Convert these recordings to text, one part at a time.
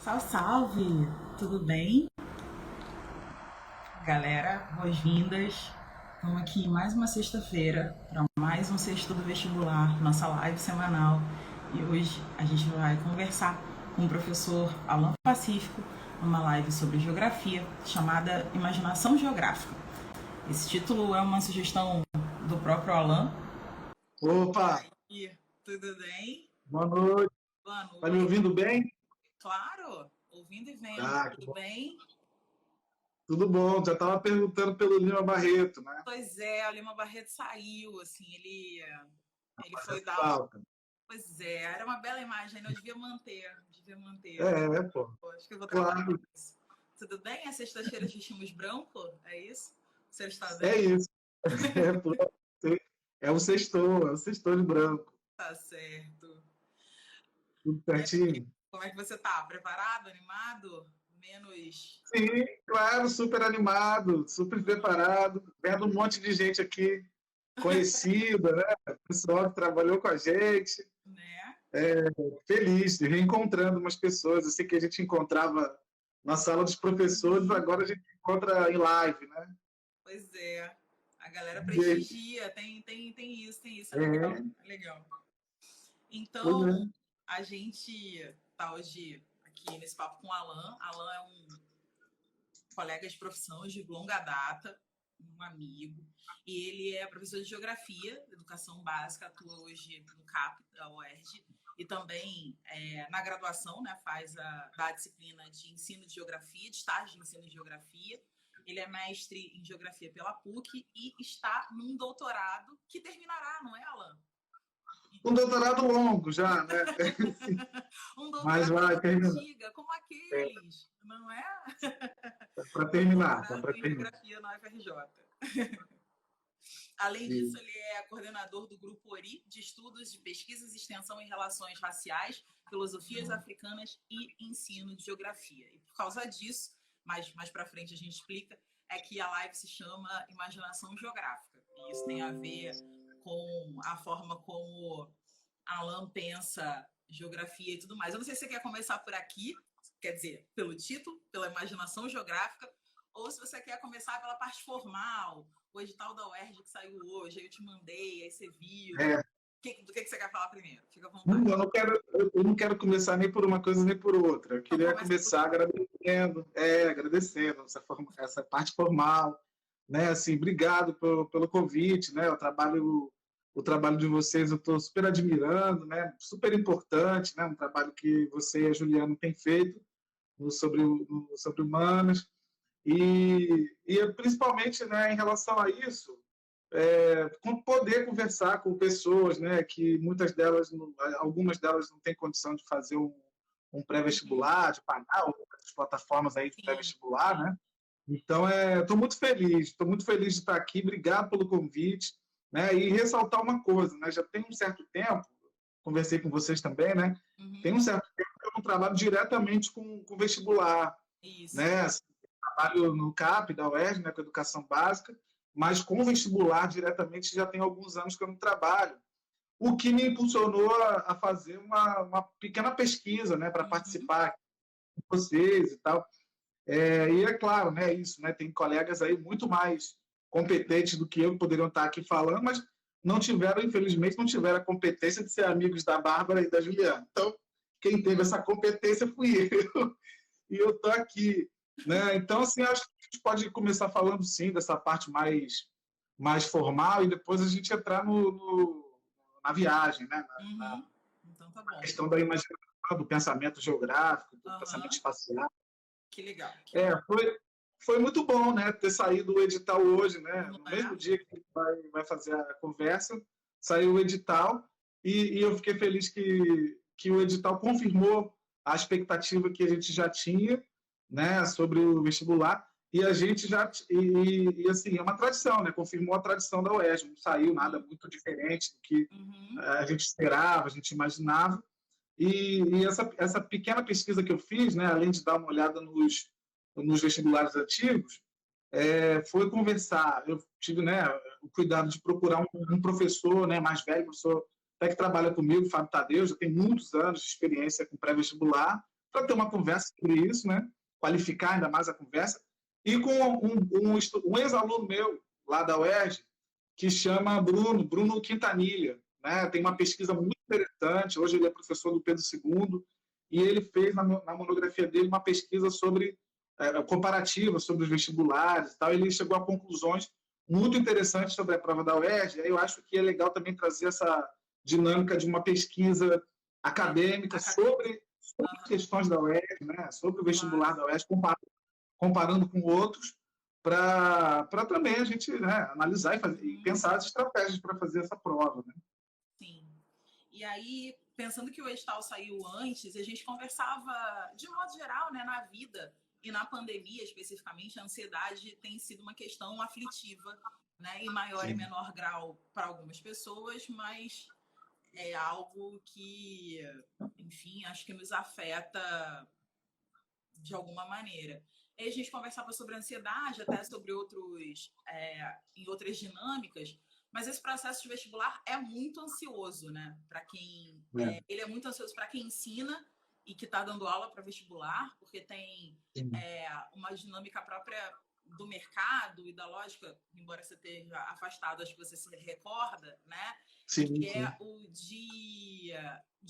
Salve, salve! Tudo bem? Galera, boas-vindas. Estamos aqui mais uma sexta-feira para mais um sexto do vestibular, nossa live semanal. E hoje a gente vai conversar com o professor Alan Pacífico numa live sobre geografia chamada Imaginação Geográfica. Esse título é uma sugestão do próprio Alan. Opa, E aí, tudo bem? boa noite. Boa Tá me noite. ouvindo bem? Claro, ouvindo e vendo, Ah, que tudo bom. bem? Tudo bom. Já estava perguntando pelo Lima Barreto, né? Pois é, o Lima Barreto saiu, assim, ele Fazendo foi dar. falta. Pois é, era uma bela imagem, eu devia manter, devia manter. Pô. Pô, acho que eu vou trabalhar Claro, nisso. Tudo bem? É sexta-feira vestimos branco? É isso? O senhor está é bem? isso. É, pô, é o sextou de branco. Tá certo. Tudo E aí, certinho? como é que você tá? Preparado, animado? Menos. Sim, claro, super animado, super preparado, vendo um monte de gente aqui conhecida, né? Pessoal que trabalhou com a gente, Né? feliz, reencontrando umas pessoas, assim que a gente encontrava na sala dos professores, Uhum. agora a gente encontra em live, né? Pois é. A galera E, prestigia, tem isso, é, é legal. pois Então, é. a gente tá hoje aqui nesse papo com o Alan. Alan é um colega de profissão de longa data, um amigo, e ele é professor de geografia, educação básica, atua hoje no CAP da UERJ e também na graduação, né, dá a disciplina de ensino de geografia, de estágio de ensino de geografia. Ele é mestre em geografia pela PUC e está num doutorado que terminará, não é, Alan? Um doutorado longo já, né? Um Mas doutorado das vai terminar. antigas, como aqueles, não é? Para Um terminar, dá doutorado para em terminar. geografia na UFRJ. Além disso, E, ele é coordenador do Grupo ORI, de estudos de pesquisas e extensão em relações raciais, filosofias africanas e ensino de geografia. E por causa disso, mais para frente a gente explica, é que a live se chama Imaginação Geográfica. E isso tem a ver com a forma como Alan pensa geografia e tudo mais. Eu não sei se você quer começar por aqui, quer dizer, pelo título, pela imaginação geográfica, ou se você quer começar pela parte formal, o edital da UERJ que saiu hoje, aí eu te mandei, aí você viu. é, Do que você quer falar primeiro? Fica à não, vontade. eu não quero começar nem por uma coisa nem por outra. Eu Então queria começa por começar agradecendo essa parte formal, né? Assim, obrigado pelo convite, né? O trabalho de vocês eu estou super admirando, né? Super importante, né? Um trabalho que você e a Juliana têm feito sobre humanas e principalmente, né? Em relação a isso, com poder conversar com pessoas, né, que algumas delas não têm condição de fazer um Uhum. pré-vestibular, de pagar outras plataformas aí de Sim, pré-vestibular, né? Então, estou muito feliz de estar aqui, obrigado pelo convite, né? E ressaltar uma coisa, né? Já tem um certo tempo, conversei com vocês também, né? Tem uhum. um certo tempo que eu não trabalho diretamente com vestibular, Isso. né? Assim, trabalho no CAP da UERJ, né, com educação básica, mas com vestibular diretamente já tem alguns anos que eu não trabalho. O que me impulsionou a fazer uma pequena pesquisa, né, para Uhum. participar com vocês e tal. E é claro, né, isso, né, tem colegas aí muito mais competentes do que eu que poderiam estar aqui falando, mas não tiveram, infelizmente, não tiveram a competência de ser amigos da Bárbara e da Juliana. Então, quem teve essa competência fui eu, e eu estou aqui. Né? Então, assim, acho que a gente pode começar falando, sim, dessa parte mais formal e depois a gente entrar na viagem, né? Na Uhum. Então tá bom. questão da imaginação, do pensamento geográfico, do pensamento Aham. espacial. Que legal, que É, legal. foi muito bom, né, ter saído o edital hoje, né? Não No mesmo é? dia que a gente vai fazer a conversa, saiu o edital e eu fiquei feliz que o edital confirmou a expectativa que a gente já tinha, né, sobre o vestibular e a gente assim é uma tradição, né? Confirmou a tradição da UERJ, não saiu nada Sim. muito diferente do que Uhum. a gente esperava, a gente imaginava e essa pequena pesquisa que eu fiz, né, além de dar uma olhada nos vestibulares antigos, foi conversar. Eu tive, né, o cuidado de procurar um professor, né, mais velho, professor até que trabalha comigo, Fábio Tadeu, já tem muitos anos de experiência com pré-vestibular, para ter uma conversa sobre isso, né? Qualificar ainda mais a conversa, e com um ex-aluno meu, lá da UERJ, que chama Bruno Quintanilha, né? Tem uma pesquisa muito interessante, hoje ele é professor do Pedro II, e ele fez na monografia dele uma pesquisa sobre comparativa sobre os vestibulares e tal, e ele chegou a conclusões muito interessantes sobre a prova da UERJ, e aí eu acho que é legal também trazer essa dinâmica de uma pesquisa acadêmica sobre questões da UERJ, né? Sobre o vestibular da UERJ, comparando com outros, para também a gente, né, analisar e pensar as estratégias para fazer essa prova. Né? Sim. E aí, pensando que o edital saiu antes, a gente conversava, de modo geral, né, na vida e na pandemia, especificamente, a ansiedade tem sido uma questão aflitiva, né, em maior e menor grau para algumas pessoas, mas é algo que, enfim, acho que nos afeta de alguma maneira. E a gente conversava sobre ansiedade, até sobre em outras dinâmicas, mas esse processo de vestibular é muito ansioso, né? Para quem ele é muito ansioso para quem ensina e que está dando aula para vestibular, porque tem uma dinâmica própria do mercado e da lógica, embora você esteja afastado, acho que você se recorda, né? Sim, que é o de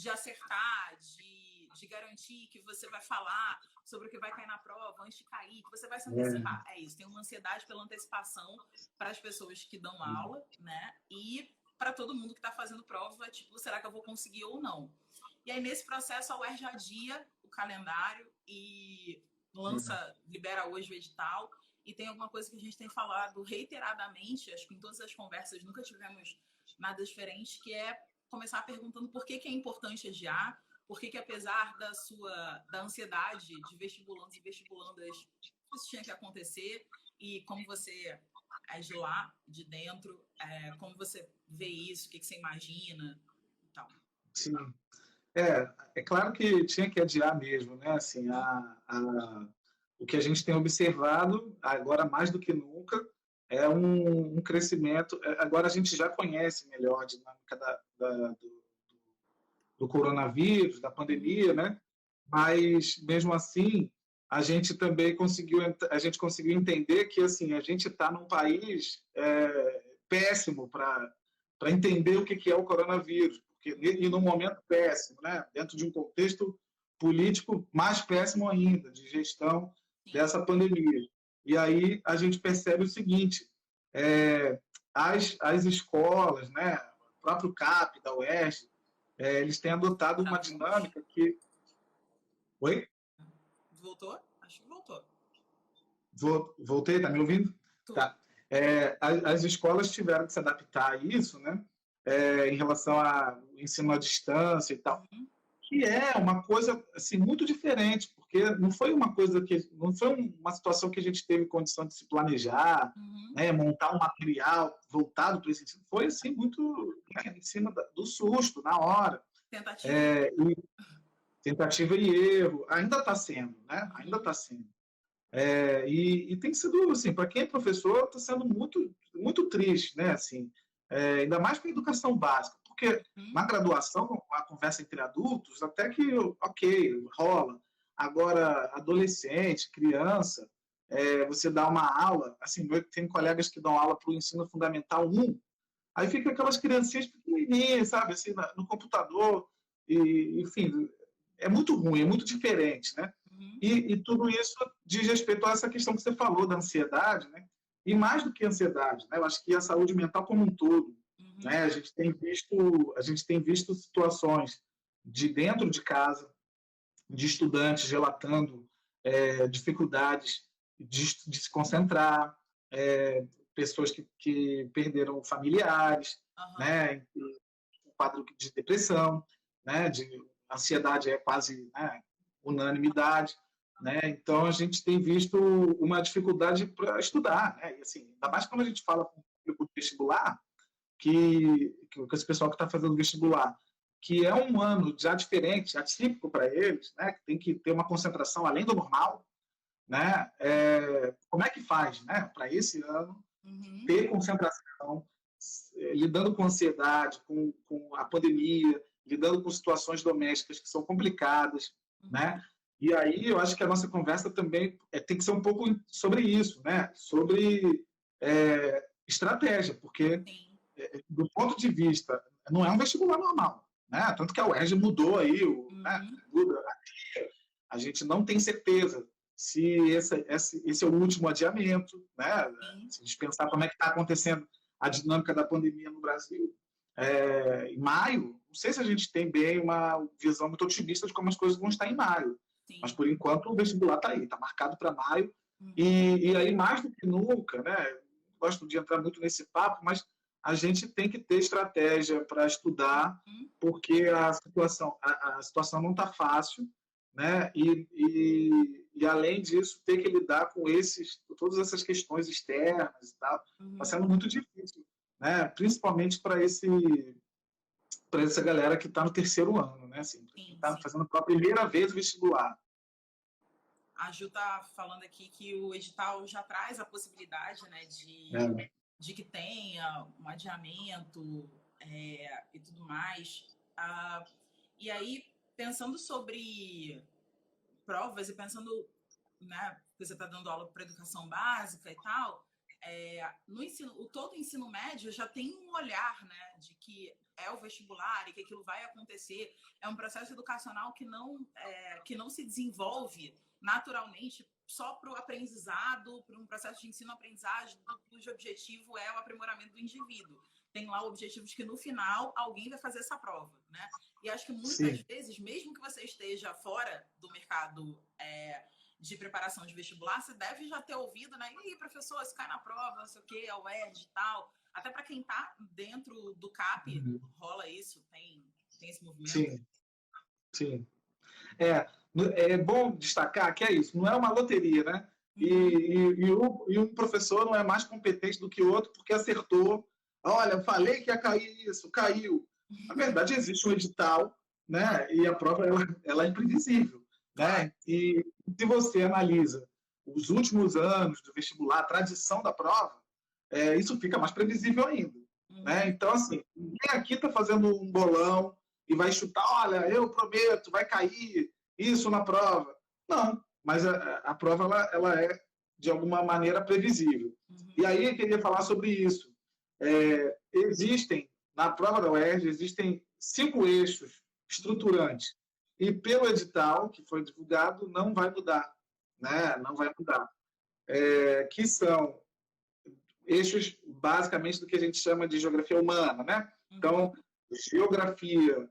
acertar, de garantir que você vai falar sobre o que vai cair na prova antes de cair, que você vai se antecipar. É isso, tem uma ansiedade pela antecipação para as pessoas que dão aula, né? E para todo mundo que está fazendo prova, tipo, será que eu vou conseguir ou não? E aí, nesse processo, a UERJ adia o calendário e libera hoje o edital. E tem alguma coisa que a gente tem falado reiteradamente, acho que em todas as conversas nunca tivemos nada diferente, que é começar perguntando por que é importante adiar, por que apesar da ansiedade de vestibulandos e vestibulandas, isso tinha que acontecer, e como você é de lá, de dentro, como você vê isso, o que você imagina e tal. Sim. É claro que tinha que adiar mesmo, né? Assim, o que a gente tem observado, agora mais do que nunca, é um crescimento. Agora a gente já conhece melhor a dinâmica do coronavírus, da pandemia, né? Mas mesmo assim a gente também conseguiu entender que assim a gente está num país péssimo para entender o que é o coronavírus, e num momento péssimo, né? Dentro de um contexto político mais péssimo ainda, de gestão dessa pandemia. E aí a gente percebe o seguinte: as escolas, né, o próprio CAP da UERJ, eles têm adotado uma dinâmica que... Oi? Voltou? Acho que voltou. Voltei, tá me ouvindo? Tá. As escolas tiveram que se adaptar a isso, né? Em relação ao ensino à distância e tal, que é uma coisa assim muito diferente, porque não foi uma situação que a gente teve condição de se planejar, né? Montar um material voltado para esse ensino. Foi assim muito, né, em cima do susto, na hora. Tentativa e erro. Ainda está sendo, né? Ainda está sendo. E tem sido, assim, para quem é professor, está sendo muito, muito triste, né? Assim, ainda mais para a educação básica, porque na graduação, a conversa entre adultos, até que, ok, rola. Agora, adolescente, criança, você dá uma aula, assim, tem colegas que dão aula para o ensino fundamental 1, aí fica aquelas criancinhas pequenininhas, sabe, assim, no computador, e, enfim, é muito ruim, é muito diferente, né? E tudo isso diz respeito a essa questão que você falou da ansiedade, né? E mais do que ansiedade, né? Eu acho que a saúde mental como um todo, né? A gente tem visto situações de dentro de casa, de estudantes relatando dificuldades de se concentrar, pessoas que perderam familiares, né? Um quadro de depressão, né? De ansiedade é quase, né, unanimidade, né? Então a gente tem visto uma dificuldade para estudar, né? E assim, ainda mais quando a gente fala com o público vestibular, que esse pessoal que está fazendo vestibular, que é um ano já diferente, atípico para eles, né? Que tem que ter uma concentração além do normal, né? Como é que faz, né? Para esse ano ter concentração, lidando com ansiedade, com a pandemia, lidando com situações domésticas que são complicadas, né? E aí eu acho que a nossa conversa também tem que ser um pouco sobre isso, né? Sobre estratégia, porque Sim. do ponto de vista, não é um vestibular normal, né? Tanto que a UERJ mudou aí, né? Uhum. Muda, a gente não tem certeza se esse é o último adiamento, né? Sim. Se a gente pensar como é que está acontecendo a dinâmica da pandemia no Brasil, em maio, não sei se a gente tem bem uma visão muito otimista de como as coisas vão estar em maio, Sim. mas por enquanto o vestibular está aí, está marcado para maio, Uhum. e aí mais do que nunca, né? Gosto de entrar muito nesse papo, mas a gente tem que ter estratégia para estudar, porque a situação não está fácil, né? E além disso, ter que lidar com todas essas questões externas e tal, está sendo muito difícil, né? Principalmente para essa galera que está no terceiro ano, né? Assim, que está fazendo pela primeira vez o vestibular. A Ju está falando aqui que o edital já traz a possibilidade, né, de que tenha um adiamento e tudo mais. E aí, pensando sobre provas e pensando, né, que você está dando aula para educação básica e tal, no ensino, todo o ensino médio já tem um olhar, né, de que é o vestibular e que aquilo vai acontecer. É um processo educacional que não se desenvolve naturalmente só para o aprendizado, para um processo de ensino-aprendizagem, cujo objetivo é o aprimoramento do indivíduo. Tem lá objetivos que, no final, alguém vai fazer essa prova, né? E acho que muitas vezes, mesmo que você esteja fora do mercado de preparação de vestibular, você deve já ter ouvido, né? E aí, professor, se cai na prova, não sei o quê, a UERJ e tal. Até para quem está dentro do CAP, rola isso, tem esse movimento. Sim. É bom destacar que é isso, não é uma loteria, né? E um professor não é mais competente do que o outro porque acertou. Olha, eu falei que ia cair isso, caiu. Na verdade, existe um edital, né? E a prova ela é imprevisível, né? E se você analisa os últimos anos do vestibular, a tradição da prova, isso fica mais previsível ainda, né? Então, assim, ninguém aqui está fazendo um bolão e vai chutar, olha, eu prometo, vai cair isso na prova. Não, mas a prova ela é, de alguma maneira, previsível. E aí eu queria falar sobre isso. Existem, na prova da UERJ, existem 5 eixos estruturantes. E pelo edital que foi divulgado, não vai mudar. Né? Não vai mudar. Que são eixos, basicamente, do que a gente chama de geografia humana. Né? Então, geografia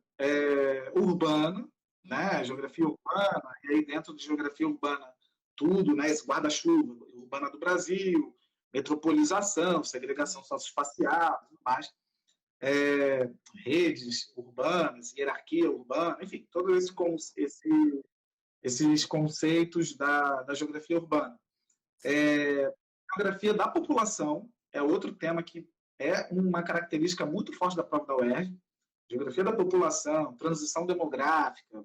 urbana, né? Geografia urbana, e aí dentro de geografia urbana, tudo, né? Esse guarda-chuva, urbana do Brasil, metropolização, segregação socioespacial, tudo mais, redes urbanas, hierarquia urbana, enfim, todos esses conceitos da geografia urbana. Geografia da população é outro tema que é uma característica muito forte da prova da UERJ. Geografia da população, transição demográfica,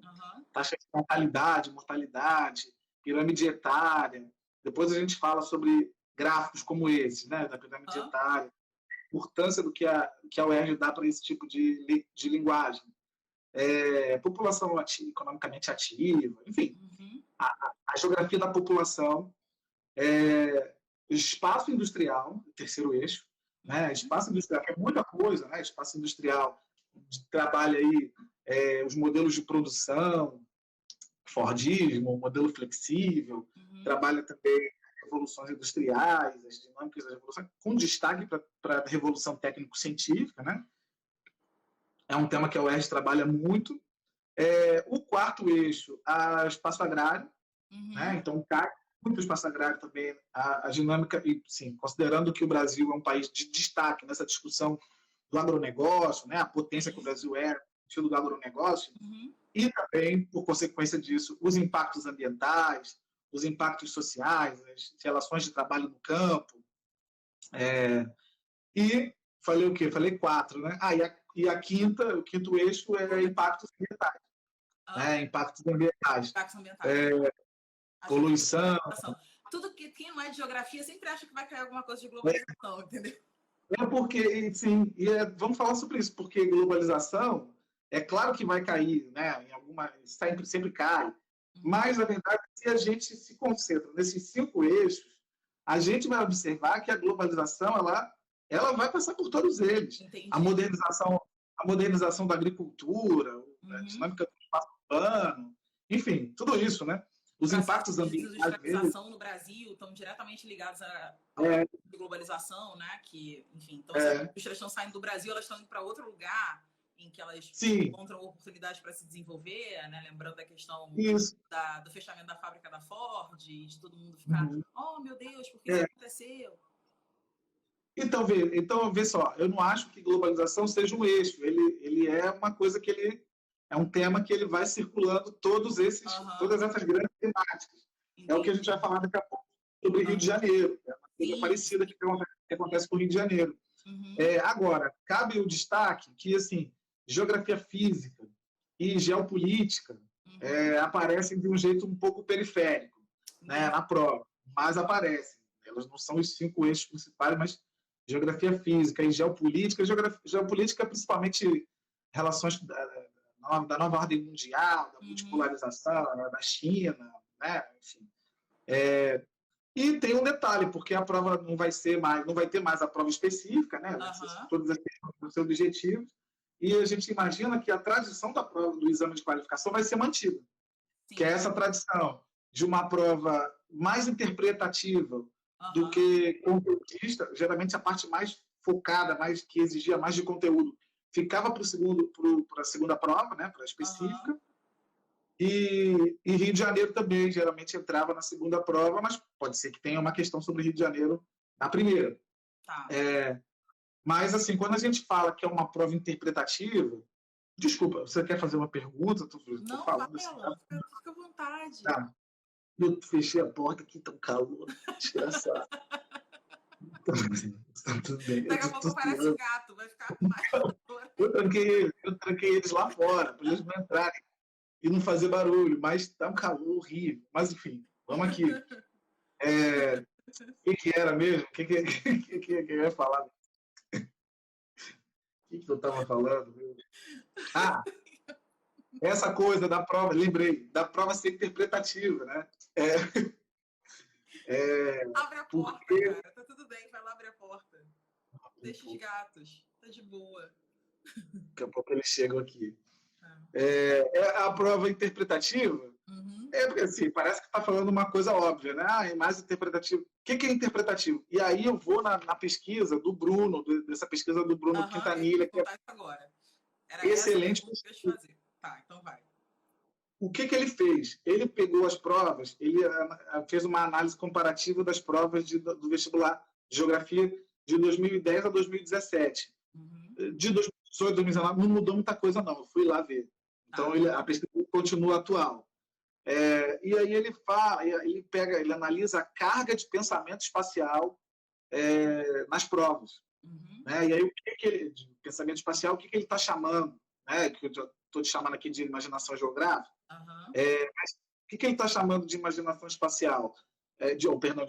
taxa de natalidade, mortalidade, pirâmide etária. Depois a gente fala sobre gráficos como esse, né, da pirâmide etária, a importância do que a UERJ dá para esse tipo de linguagem. População economicamente ativa, enfim. A geografia da população, espaço industrial, terceiro eixo, né, espaço industrial, que é muita coisa, né, espaço industrial, trabalha aí os modelos de produção, Fordismo, modelo flexível, trabalha também revoluções industriais, as dinâmicas da revolução, com destaque para a revolução técnico-científica, né? É um tema que a UERJ trabalha muito. O quarto eixo, o espaço agrário, né? Então, cai muito o espaço agrário também, a dinâmica, e sim, considerando que o Brasil é um país de destaque nessa discussão do agronegócio, né? A potência que o Brasil é no sentido do agronegócio, e também, por consequência disso, os impactos ambientais, os impactos sociais, as relações de trabalho no campo. E falei o quê? Falei 4, né? O quinto eixo é impactos ambientais. Impactos ambientais. Poluição. Tudo que quem não é de geografia sempre acha que vai cair alguma coisa de globalização, entendeu? Porque, sim, vamos falar sobre isso, porque globalização, é claro que vai cair, né? Sempre cai, Mas, na verdade, se a gente se concentra nesses 5 eixos, a gente vai observar que a globalização ela vai passar por todos eles. Entendi. A modernização da agricultura, a dinâmica do espaço urbano, enfim, tudo isso, né? Os impactos ambientais. A industrialização no Brasil estão diretamente ligados à globalização, né? Que, enfim, então, se as indústrias estão saindo do Brasil, elas estão indo para outro lugar em que elas encontram oportunidades para se desenvolver, né? Lembrando da questão do fechamento da fábrica da Ford, de todo mundo ficar, oh, meu Deus, por que isso aconteceu? Então, vê só, eu não acho que globalização seja um eixo, ele é uma coisa que é um tema que ele vai circulando todas essas grandes temáticas. Entendi. É o que a gente vai falar daqui a pouco sobre o Rio de Janeiro, é uma coisa parecida que acontece com o Rio de Janeiro. Agora, cabe o destaque que, assim, geografia física e geopolítica aparecem de um jeito um pouco periférico, né, na prova, mas aparecem. Elas não são os 5 eixos principais, mas geografia física e geopolítica. Geopolítica, principalmente relações da nova ordem mundial, da multipolarização, da China, né, enfim. E tem um detalhe, porque a prova não vai ter mais a prova específica, né? Todas as questões vão ser objetivos. E a gente imagina que a tradição da prova do exame de qualificação vai ser mantida. Sim. Que é essa tradição de uma prova mais interpretativa do que conteudista. Geralmente a parte mais focada, que exigia mais de conteúdo, ficava para a segunda prova, né? Para a específica. E Rio de Janeiro também geralmente entrava na segunda prova, mas pode ser que tenha uma questão sobre Rio de Janeiro na primeira. Tá. Mas, assim, quando a gente fala que é uma prova interpretativa... Desculpa, você quer fazer uma pergunta? Não, falando assim, fica à vontade. Tá. Eu fechei a porta aqui, tá um calor. Desgraçado. Tá tudo bem. Daqui a pouco parece um gato, vai ficar mais calor. Eu tranquei eles lá fora, para eles não entrarem e não fazer barulho, mas tá um calor horrível. Mas, enfim, vamos aqui. O que era mesmo? O que eu ia falar? O que eu estava falando? Essa coisa da prova, lembrei, da prova ser interpretativa, né? Abre a porta, cara. Tá tudo bem, vai lá abrir a porta. Deixa os gatos, tá de boa. Daqui a pouco eles chegam aqui. A prova interpretativa, porque assim, parece que está falando uma coisa óbvia, né? É mais interpretativo. O que é interpretativo? E aí eu vou na pesquisa do Bruno, dessa pesquisa do Bruno Quintanilha, que é agora. excelente. Tá, então vai. O que ele fez? Ele pegou as provas, ele fez uma análise comparativa das provas do vestibular de geografia de 2010 a 2017. De 2018 a 2019 não mudou muita coisa, não. Eu fui lá ver. Então, a pesquisa continua atual. E aí ele analisa a carga de pensamento espacial nas provas. Né? E aí, de pensamento espacial, o que ele está chamando? Né? Que eu estou te chamando aqui de imaginação geográfica. Mas o que ele está chamando de imaginação espacial? De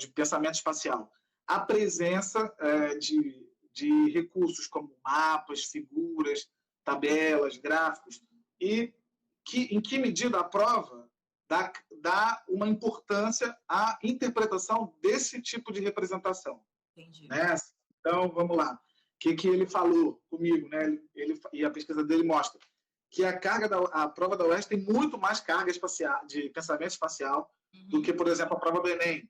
pensamento espacial. A presença de recursos como mapas, figuras, tabelas, gráficos, e em que medida a prova dá uma importância à interpretação desse tipo de representação. Entendi. Né? Então, vamos lá. O que ele falou comigo? Né? E a pesquisa dele mostra que a prova da UERJ tem muito mais carga espacial, de pensamento espacial do que, por exemplo, a prova do Enem.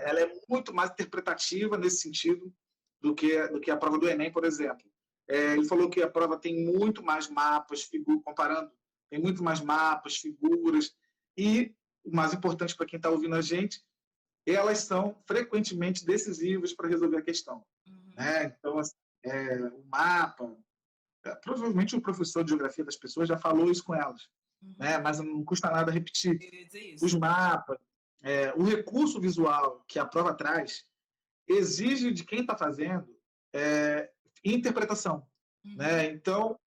Ela é muito mais interpretativa nesse sentido do que a prova do Enem, por exemplo. Ele falou que a prova tem muito mais mapas, comparando, tem muito mais mapas, figuras, e o mais importante para quem está ouvindo a gente, elas são frequentemente decisivas para resolver a questão. Né? Então, assim, o mapa, provavelmente o professor de geografia das pessoas já falou isso com elas, né? Mas não custa nada repetir. Os mapas, o recurso visual que a prova traz, exige de quem está fazendo interpretação. Né? Então,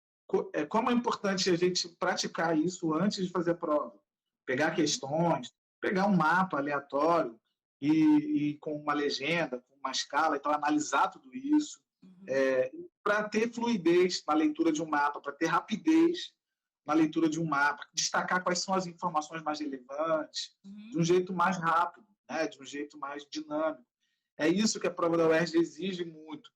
como é importante a gente praticar isso antes de fazer a prova? Pegar questões, pegar um mapa aleatório e com uma legenda, com uma escala, então analisar tudo isso, para ter fluidez na leitura de um mapa, para ter rapidez na leitura de um mapa, destacar quais são as informações mais relevantes, de um jeito mais rápido, né? De um jeito mais dinâmico. É isso que a prova da UERJ exige muito.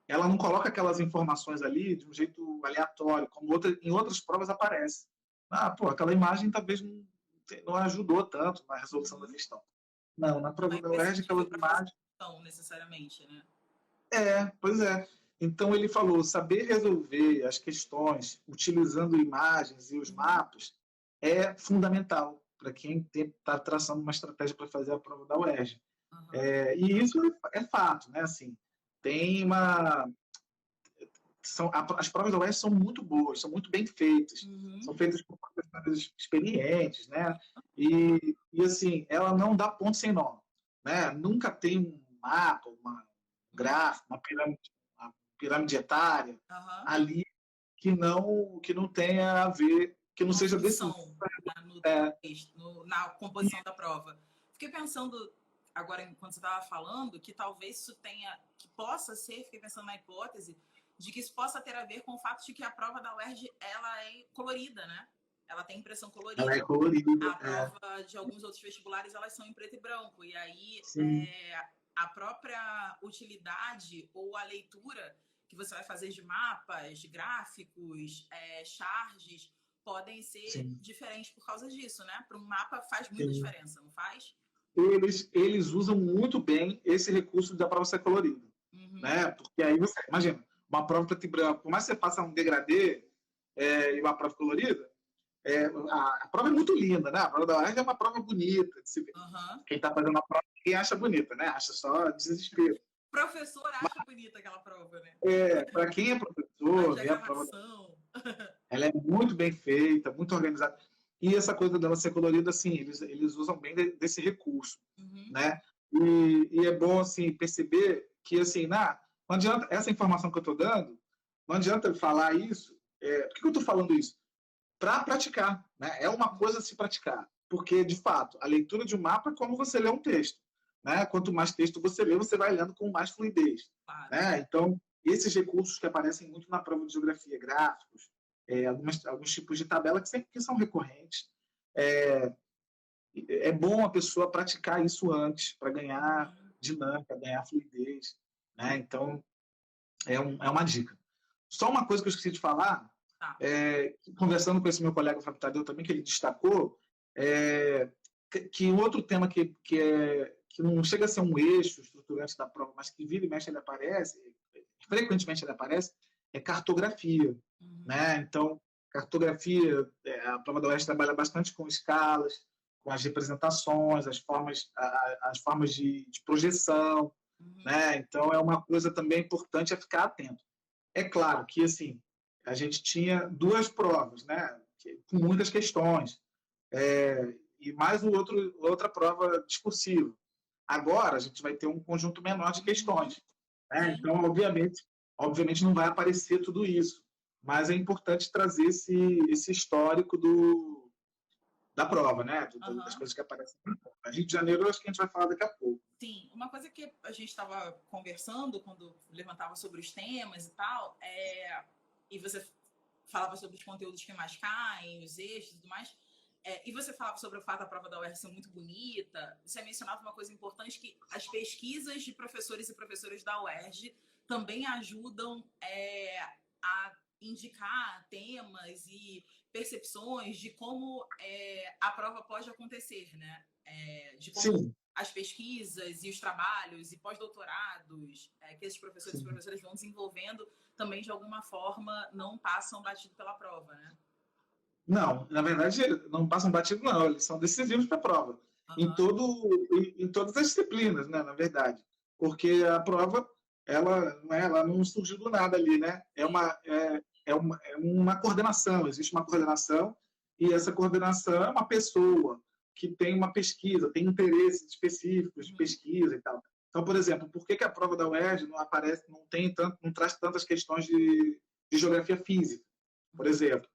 Ela não coloca aquelas informações ali de um jeito aleatório, como em outras provas aparece. Aquela imagem talvez não ajudou tanto na resolução da questão. Não, na prova da UERJ, aquelas imagens... Não, necessariamente, né? Pois é. Então, ele falou, saber resolver as questões utilizando imagens e os mapas é fundamental para quem está traçando uma estratégia para fazer a prova da UERJ. E isso é fato, né? Assim, tem uma... as provas da UERJ são muito boas, são muito bem feitas, são feitas por professores experientes, né? E, assim, ela não dá ponto sem nó, né? Nunca tem um mapa, um gráfico, uma pirâmide etária ali que não tenha a ver, que não seja decisivo. Na composição da prova. Fiquei pensando agora, enquanto você estava falando, que talvez isso fiquei pensando na hipótese de que isso possa ter a ver com o fato de que a prova da UERJ, ela é colorida, né? Ela tem impressão colorida. Ela é colorida. A prova de alguns outros vestibulares, elas são em preto e branco. E aí, a própria utilidade ou a leitura que você vai fazer de mapas, de gráficos, charges, podem ser diferentes por causa disso, né? Para um mapa faz muita diferença, não faz? Eles usam muito bem esse recurso da prova ser colorida, né? Porque aí você imagina, uma prova preto e branco, por mais que você faça um degradê e uma prova colorida, a prova é muito linda, né? A prova da UERJ é uma prova bonita de se ver. Quem está fazendo a prova, quem acha bonita, né? Acha só desespero. Professor acha bonita aquela prova, né? Para quem é professor, a prova ela é muito bem feita, muito organizada. E essa coisa dela ser colorida, assim, eles usam bem desse recurso, né? E é bom, assim, perceber que, assim, não adianta, essa informação que eu estou dando, não adianta falar isso. Por que eu estou falando isso? Para praticar, né? É uma coisa a se praticar, porque, de fato, a leitura de um mapa é como você lê um texto, né? Quanto mais texto você lê, você vai lendo com mais fluidez, né? Então, esses recursos que aparecem muito na prova de geografia, gráficos, alguns tipos de tabela que são recorrentes. É bom a pessoa praticar isso antes, para ganhar dinâmica, ganhar fluidez, né? Então, é uma dica. Só uma coisa que eu esqueci de falar, conversando com esse meu colega Fábio Tadeu também, que ele destacou, que outro tema que não chega a ser um eixo estruturante da prova, mas que vira e mexe ele aparece, frequentemente ele aparece, é cartografia, né? Então, cartografia, a prova da UERJ trabalha bastante com escalas, com as representações, as formas de projeção, né? Então, é uma coisa também importante a ficar atento. É claro que, assim, a gente tinha 2 provas, né? Com muitas questões, e mais outra prova discursiva. Agora, a gente vai ter um conjunto menor de questões, né? Então, obviamente não vai aparecer tudo isso, mas é importante trazer esse histórico da prova, né? Das coisas que aparecem. A Rio de Janeiro, eu acho que a gente vai falar daqui a pouco. Sim, uma coisa que a gente estava conversando quando levantava sobre os temas e tal, e você falava sobre os conteúdos que mais caem, os eixos e tudo mais, e você falava sobre o fato da prova da UERJ ser muito bonita, você mencionava uma coisa importante, que as pesquisas de professores e professoras da UERJ também ajudam a indicar temas e percepções de como a prova pode acontecer, né? De como as pesquisas e os trabalhos e pós-doutorados que esses professores e professoras vão desenvolvendo também, de alguma forma, não passam batido pela prova, né? Não, na verdade, não passam batido, não. Eles são decisivos para a prova. Em todas as disciplinas, né, na verdade. Porque a prova, ela não surgiu do nada ali, né? É uma coordenação, existe uma coordenação, e essa coordenação é uma pessoa que tem uma pesquisa, tem interesses específicos de pesquisa e tal. Então, por exemplo, por que a prova da UERJ não traz tantas questões de geografia física, por exemplo?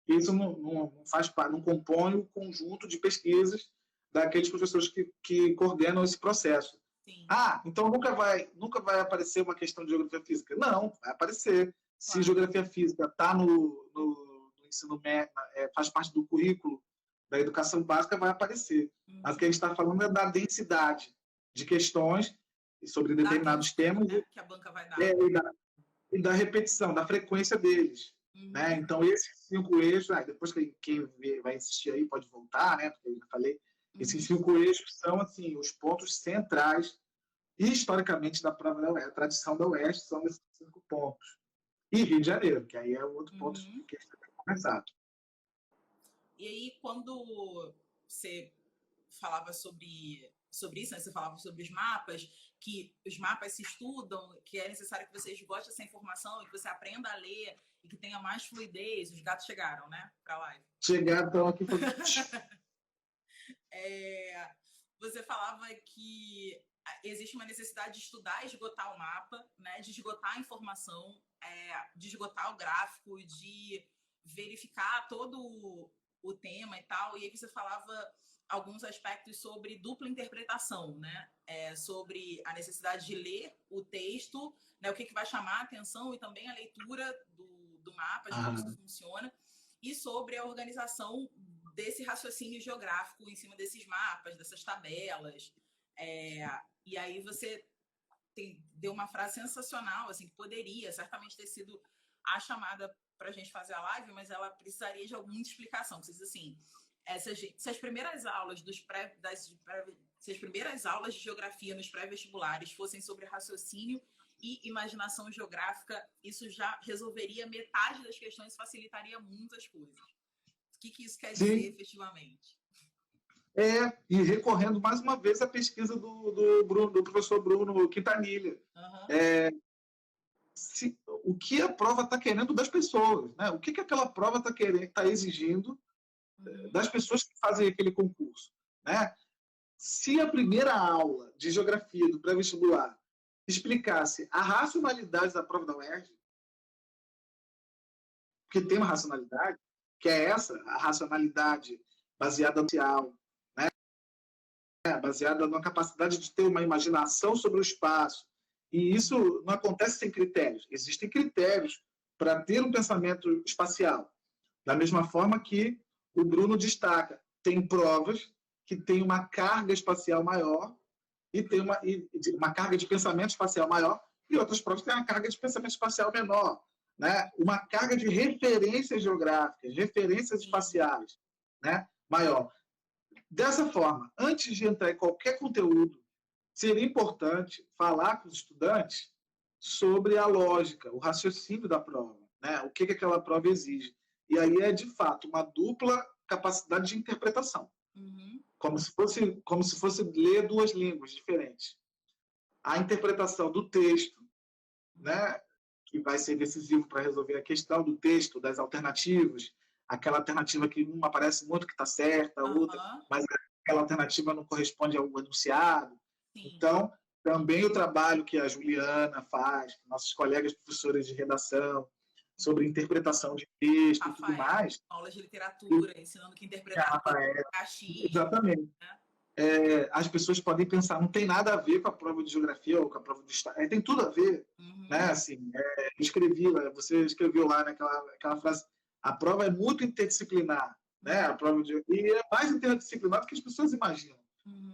Isso não compõe o conjunto de pesquisas daqueles professores que coordenam esse processo. Sim. Então nunca vai aparecer uma questão de geografia física. Não, vai aparecer. Se geografia física está no ensino médio, faz parte do currículo da educação básica, vai aparecer. Mas o que a gente está falando é da densidade de questões sobre determinados temas, né, que a banca vai dar. E da repetição, da frequência deles. Né? Então, esses 5 eixos, depois quem vai assistir aí pode voltar, né? Porque eu já falei, esses 5 eixos são assim, os pontos centrais, historicamente, da prova da UEST. A tradição da UEST são esses 5 pontos. E Rio de Janeiro, que aí é outro ponto que a gente tem que conversar. E aí, quando você falava sobre isso, né? Você falava sobre os mapas, que os mapas se estudam, que é necessário que vocês gostem dessa informação, que você aprenda a ler e que tenha mais fluidez. Os gatos chegaram, né? Para a live. Chegaram, estão aqui. Você falava que existe uma necessidade de estudar e esgotar o mapa, né? De esgotar a informação, de esgotar o gráfico, de verificar todo o tema e tal. E aí você falava alguns aspectos sobre dupla interpretação, né? Sobre a necessidade de ler o texto, né? O que vai chamar a atenção e também a leitura do mapa, de como isso funciona, e sobre a organização desse raciocínio geográfico em cima desses mapas, dessas tabelas. E aí você deu uma frase sensacional, assim, que poderia certamente ter sido a chamada para a gente fazer a live, mas ela precisaria de alguma explicação. Você diz assim, se as primeiras aulas se as primeiras aulas de geografia nos pré-vestibulares fossem sobre raciocínio e imaginação geográfica, isso já resolveria metade das questões e facilitaria muitas coisas. O que isso quer dizer efetivamente? E recorrendo mais uma vez à pesquisa do professor Bruno Quintanilha. O que a prova está querendo das pessoas, né? O que aquela prova está exigindo das pessoas que fazem aquele concurso, né? Se a primeira aula de geografia do pré-vestibular explicasse a racionalidade da prova da UERJ, porque tem uma racionalidade, que é essa, a racionalidade baseada no social, né? Baseada na capacidade de ter uma imaginação sobre o espaço. E isso não acontece sem critérios. Existem critérios para ter um pensamento espacial. Da mesma forma que o Bruno destaca, tem provas que têm uma carga espacial maior e tem uma carga de pensamento espacial maior, e outras provas têm uma carga de pensamento espacial menor, né? Uma carga de referências geográficas, referências espaciais, né? Maior. Dessa forma, antes de entrar em qualquer conteúdo, seria importante falar com os estudantes sobre a lógica, o raciocínio da prova, né? O que aquela prova exige. E aí é, de fato, uma dupla capacidade de interpretação. Como se fosse ler 2 línguas diferentes. A interpretação do texto, né, que vai ser decisivo para resolver a questão do texto, das alternativas, aquela alternativa que uma parece muito que está certa, outra, mas aquela alternativa não corresponde ao enunciado. Sim. Então, também o trabalho que a Juliana faz, nossos colegas professores de redação, sobre interpretação de texto e tudo mais. Aulas de literatura, ensinando que interpretar achismo. Exatamente. Né? As pessoas podem pensar, não tem nada a ver com a prova de geografia ou com a prova de história. Tem tudo a ver. Né? Assim, você escreveu lá naquela frase, a prova é muito interdisciplinar. Né? E é mais interdisciplinar do que as pessoas imaginam.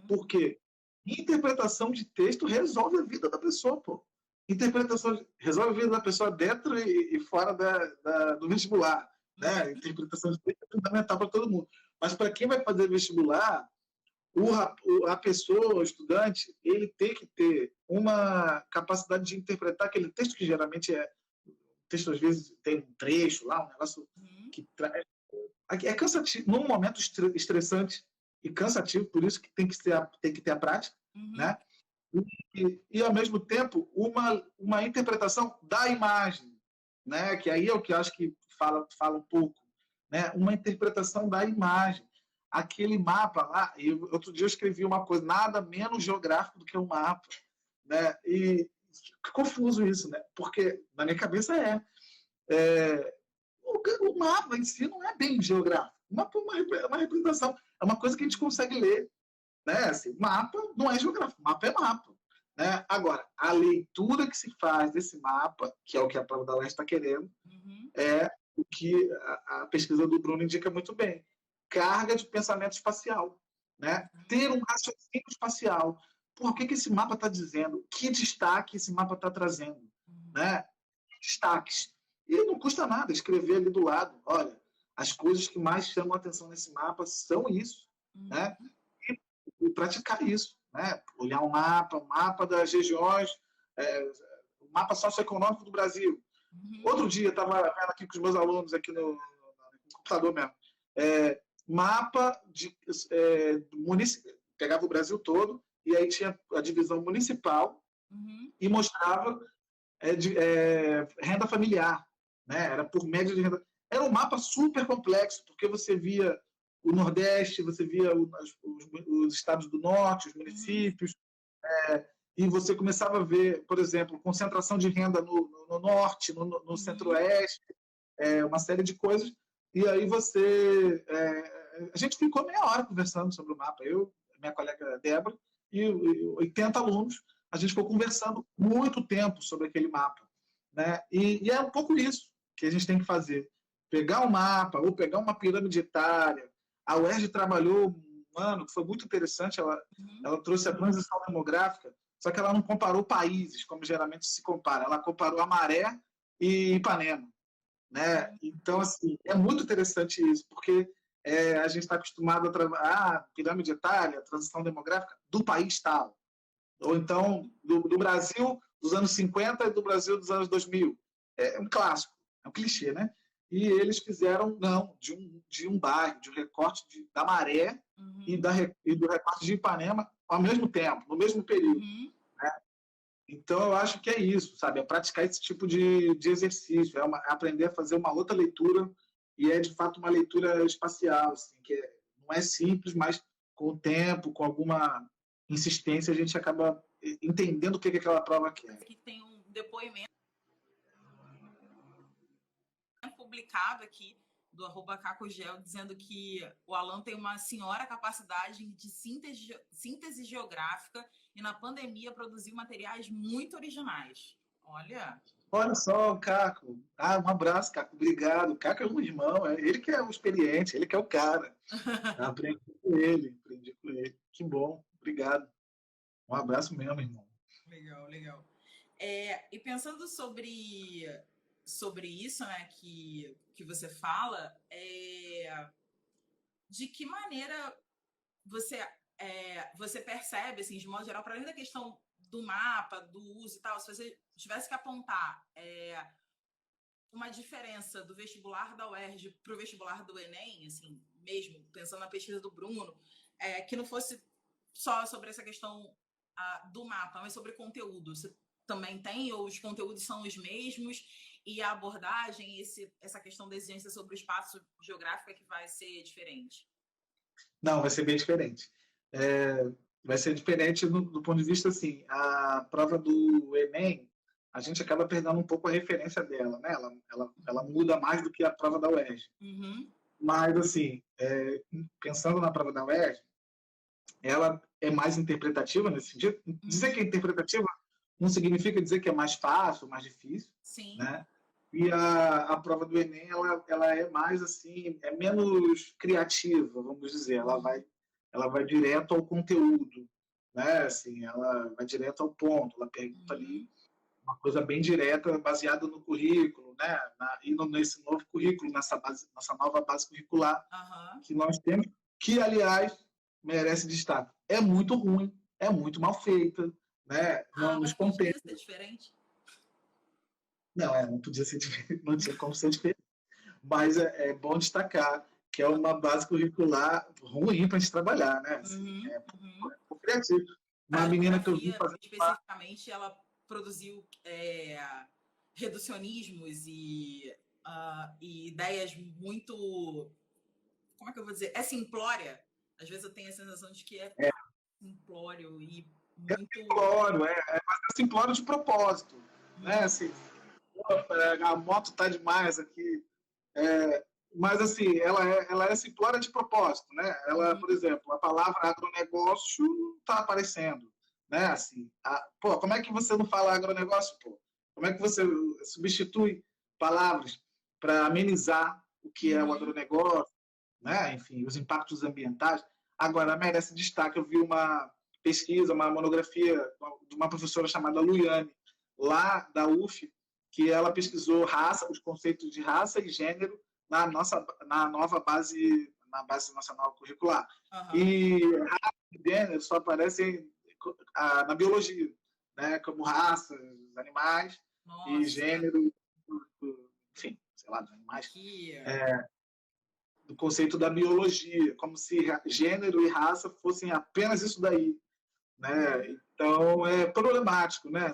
Por quê? Interpretação de texto resolve a vida da pessoa, pô. Interpretação resolve a vida da pessoa dentro e fora do vestibular, né? Interpretação de texto é fundamental para todo mundo. Mas para quem vai fazer vestibular, a pessoa, o estudante, ele tem que ter uma capacidade de interpretar aquele texto que geralmente o texto às vezes tem um trecho lá, um negócio que é cansativo, num momento estressante e cansativo, por isso que tem que ter a prática, né? E, ao mesmo tempo, uma interpretação da imagem, né? Que aí é o que eu acho que fala um pouco, né? Uma interpretação da imagem. Aquele mapa lá, outro dia eu escrevi uma coisa, nada menos geográfico do que um mapa, né? E confuso isso, né? Porque na minha cabeça o mapa em si não é bem geográfico. O mapa é uma representação, é uma coisa que a gente consegue ler. Né? Assim, mapa não é geográfico, mapa é mapa. Né? Agora, a leitura que se faz desse mapa, que é o que a prova da UERJ está querendo, é o que a pesquisa do Bruno indica muito bem. Carga de pensamento espacial, né? Ter um raciocínio espacial. Por que esse mapa está dizendo? Que destaque esse mapa está trazendo? Né? Destaques. E não custa nada escrever ali do lado. Olha, as coisas que mais chamam a atenção nesse mapa são isso. Né? E praticar isso. Né? Olhar um mapa das regiões, o mapa socioeconômico do Brasil. Outro dia, estava vendo aqui com os meus alunos, aqui no computador mesmo, mapa de município. Pegava o Brasil todo, e aí tinha a divisão municipal e mostrava renda familiar. Né? Era por média de renda. Era um mapa super complexo, porque você via o Nordeste, você via os estados do Norte, os municípios, e você começava a ver, por exemplo, concentração de renda no Norte, no Centro-Oeste, uma série de coisas, e aí você... a gente ficou meia hora conversando sobre o mapa, eu, minha colega Débora, e 80 alunos, a gente ficou conversando muito tempo sobre aquele mapa. Né? E é um pouco isso que a gente tem que fazer. Pegar um mapa, ou pegar uma pirâmide etária. A UERJ trabalhou um ano, que foi muito interessante, ela trouxe a transição demográfica, só que ela não comparou países, como geralmente se compara. Ela comparou a Maré e Ipanema. Né? Então, assim, é muito interessante isso, porque a gente está acostumado a trabalhar pirâmide etária, transição demográfica do país tal. Ou então, do Brasil dos anos 50 e do Brasil dos anos 2000. É um clássico, é um clichê, né? E eles fizeram, não, de um bairro, de um recorte da Maré e do recorte de Ipanema ao mesmo tempo, no mesmo período. Né? Então, eu acho que é isso, sabe? É praticar esse tipo de exercício, aprender a fazer uma outra leitura, e é, de fato, uma leitura espacial, assim, que não é simples, mas com o tempo, com alguma insistência, a gente acaba entendendo o que aquela prova quer. Que tem um depoimento publicado aqui do @cacogel, dizendo que o Alan tem uma senhora capacidade de síntese geográfica e na pandemia produziu materiais muito originais. Olha só o Caco. Um abraço, Caco. Obrigado. O Caco é um irmão, ele que é o experiente, ele que é o cara. Aprendi com ele. Que bom. Obrigado. Um abraço mesmo, irmão. Legal. E pensando sobre isso, né, que você fala, de que maneira você percebe, assim, de modo geral, para além da questão do mapa, do uso e tal, se você tivesse que apontar uma diferença do vestibular da UERJ para o vestibular do Enem, assim, mesmo pensando na pesquisa do Bruno, que não fosse só sobre essa questão do mapa, mas sobre conteúdo. Você também tem, ou os conteúdos são os mesmos, e a abordagem, essa questão da exigência sobre o espaço geográfico é que vai ser diferente? Não, vai ser bem diferente. Vai ser diferente do ponto de vista, assim, a prova do Enem, a gente acaba perdendo um pouco a referência dela, né? Ela muda mais do que a prova da UERJ. Mas, assim, pensando na prova da UERJ, ela é mais interpretativa nesse sentido. Dizer que é interpretativa não significa dizer que é mais fácil, mais difícil. Sim. Né? E a prova do Enem, ela é mais, assim, é menos criativa, vamos dizer. Ela vai direto ao conteúdo, né? Assim, ela vai direto ao ponto. Ela pergunta ali uma coisa bem direta, baseada no currículo, né? Nesse novo currículo, nossa nova base curricular que nós temos, que, aliás, merece destaque. É muito ruim, é muito mal feita, né? Não nos contempla. Podia ser diferente? Não podia ser diferente, não tinha como ser diferente. Mas é bom destacar que é uma base curricular ruim para a gente trabalhar, né? Assim, criativo. Uma menina que eu vi fazer... Especificamente, ela produziu reducionismos e ideias muito... Como é que eu vou dizer? É simplória. Às vezes eu tenho a sensação de que é simplório e muito... É simplório de propósito. Né? Assim, a moto tá demais aqui. Mas, assim, ela é simplória de propósito. Né? Ela, por exemplo, a palavra agronegócio não está aparecendo. Né? Assim, como é que você não fala agronegócio? Como é que você substitui palavras? para amenizar o que é o agronegócio, né? Enfim, os impactos ambientais. Agora, merece destaque, eu vi uma pesquisa, uma monografia de uma professora chamada Luiane, lá da UF, que ela pesquisou raça, os conceitos de raça e gênero na nova base, na base nacional curricular. E raça e gênero só aparecem na biologia, né? Como raça, animais, e gênero, enfim, sei lá, dos animais. Do conceito da biologia, como se gênero e raça fossem apenas isso daí, né? Então é problemático, né?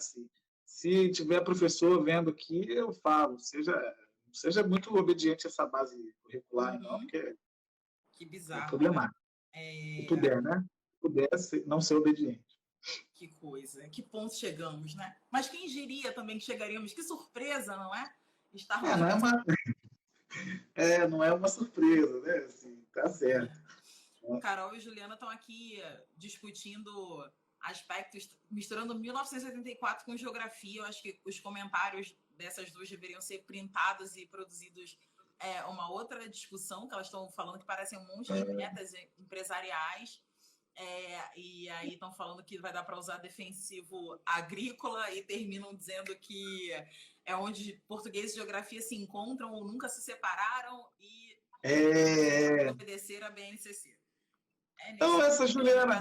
Se tiver professor vendo aqui, eu falo, seja muito obediente a essa base curricular, não, porque que bizarro, é problemático. Se puder, né? Se puder não ser obediente. Que coisa, que ponto chegamos, né? Mas quem diria também que chegaríamos? Que surpresa, não é? Estarmos não é uma surpresa, né? Assim, tá certo. Carol e Juliana estão aqui discutindo aspectos, misturando 1984 com geografia. Eu acho que os comentários dessas duas deveriam ser printados e produzidos uma outra discussão, que elas estão falando que parecem um monte de metas empresariais. E aí estão falando que vai dar para usar defensivo agrícola e terminam dizendo que é onde português e geografia se encontram ou nunca se separaram e obedecer a BNCC. Então, essa Juliana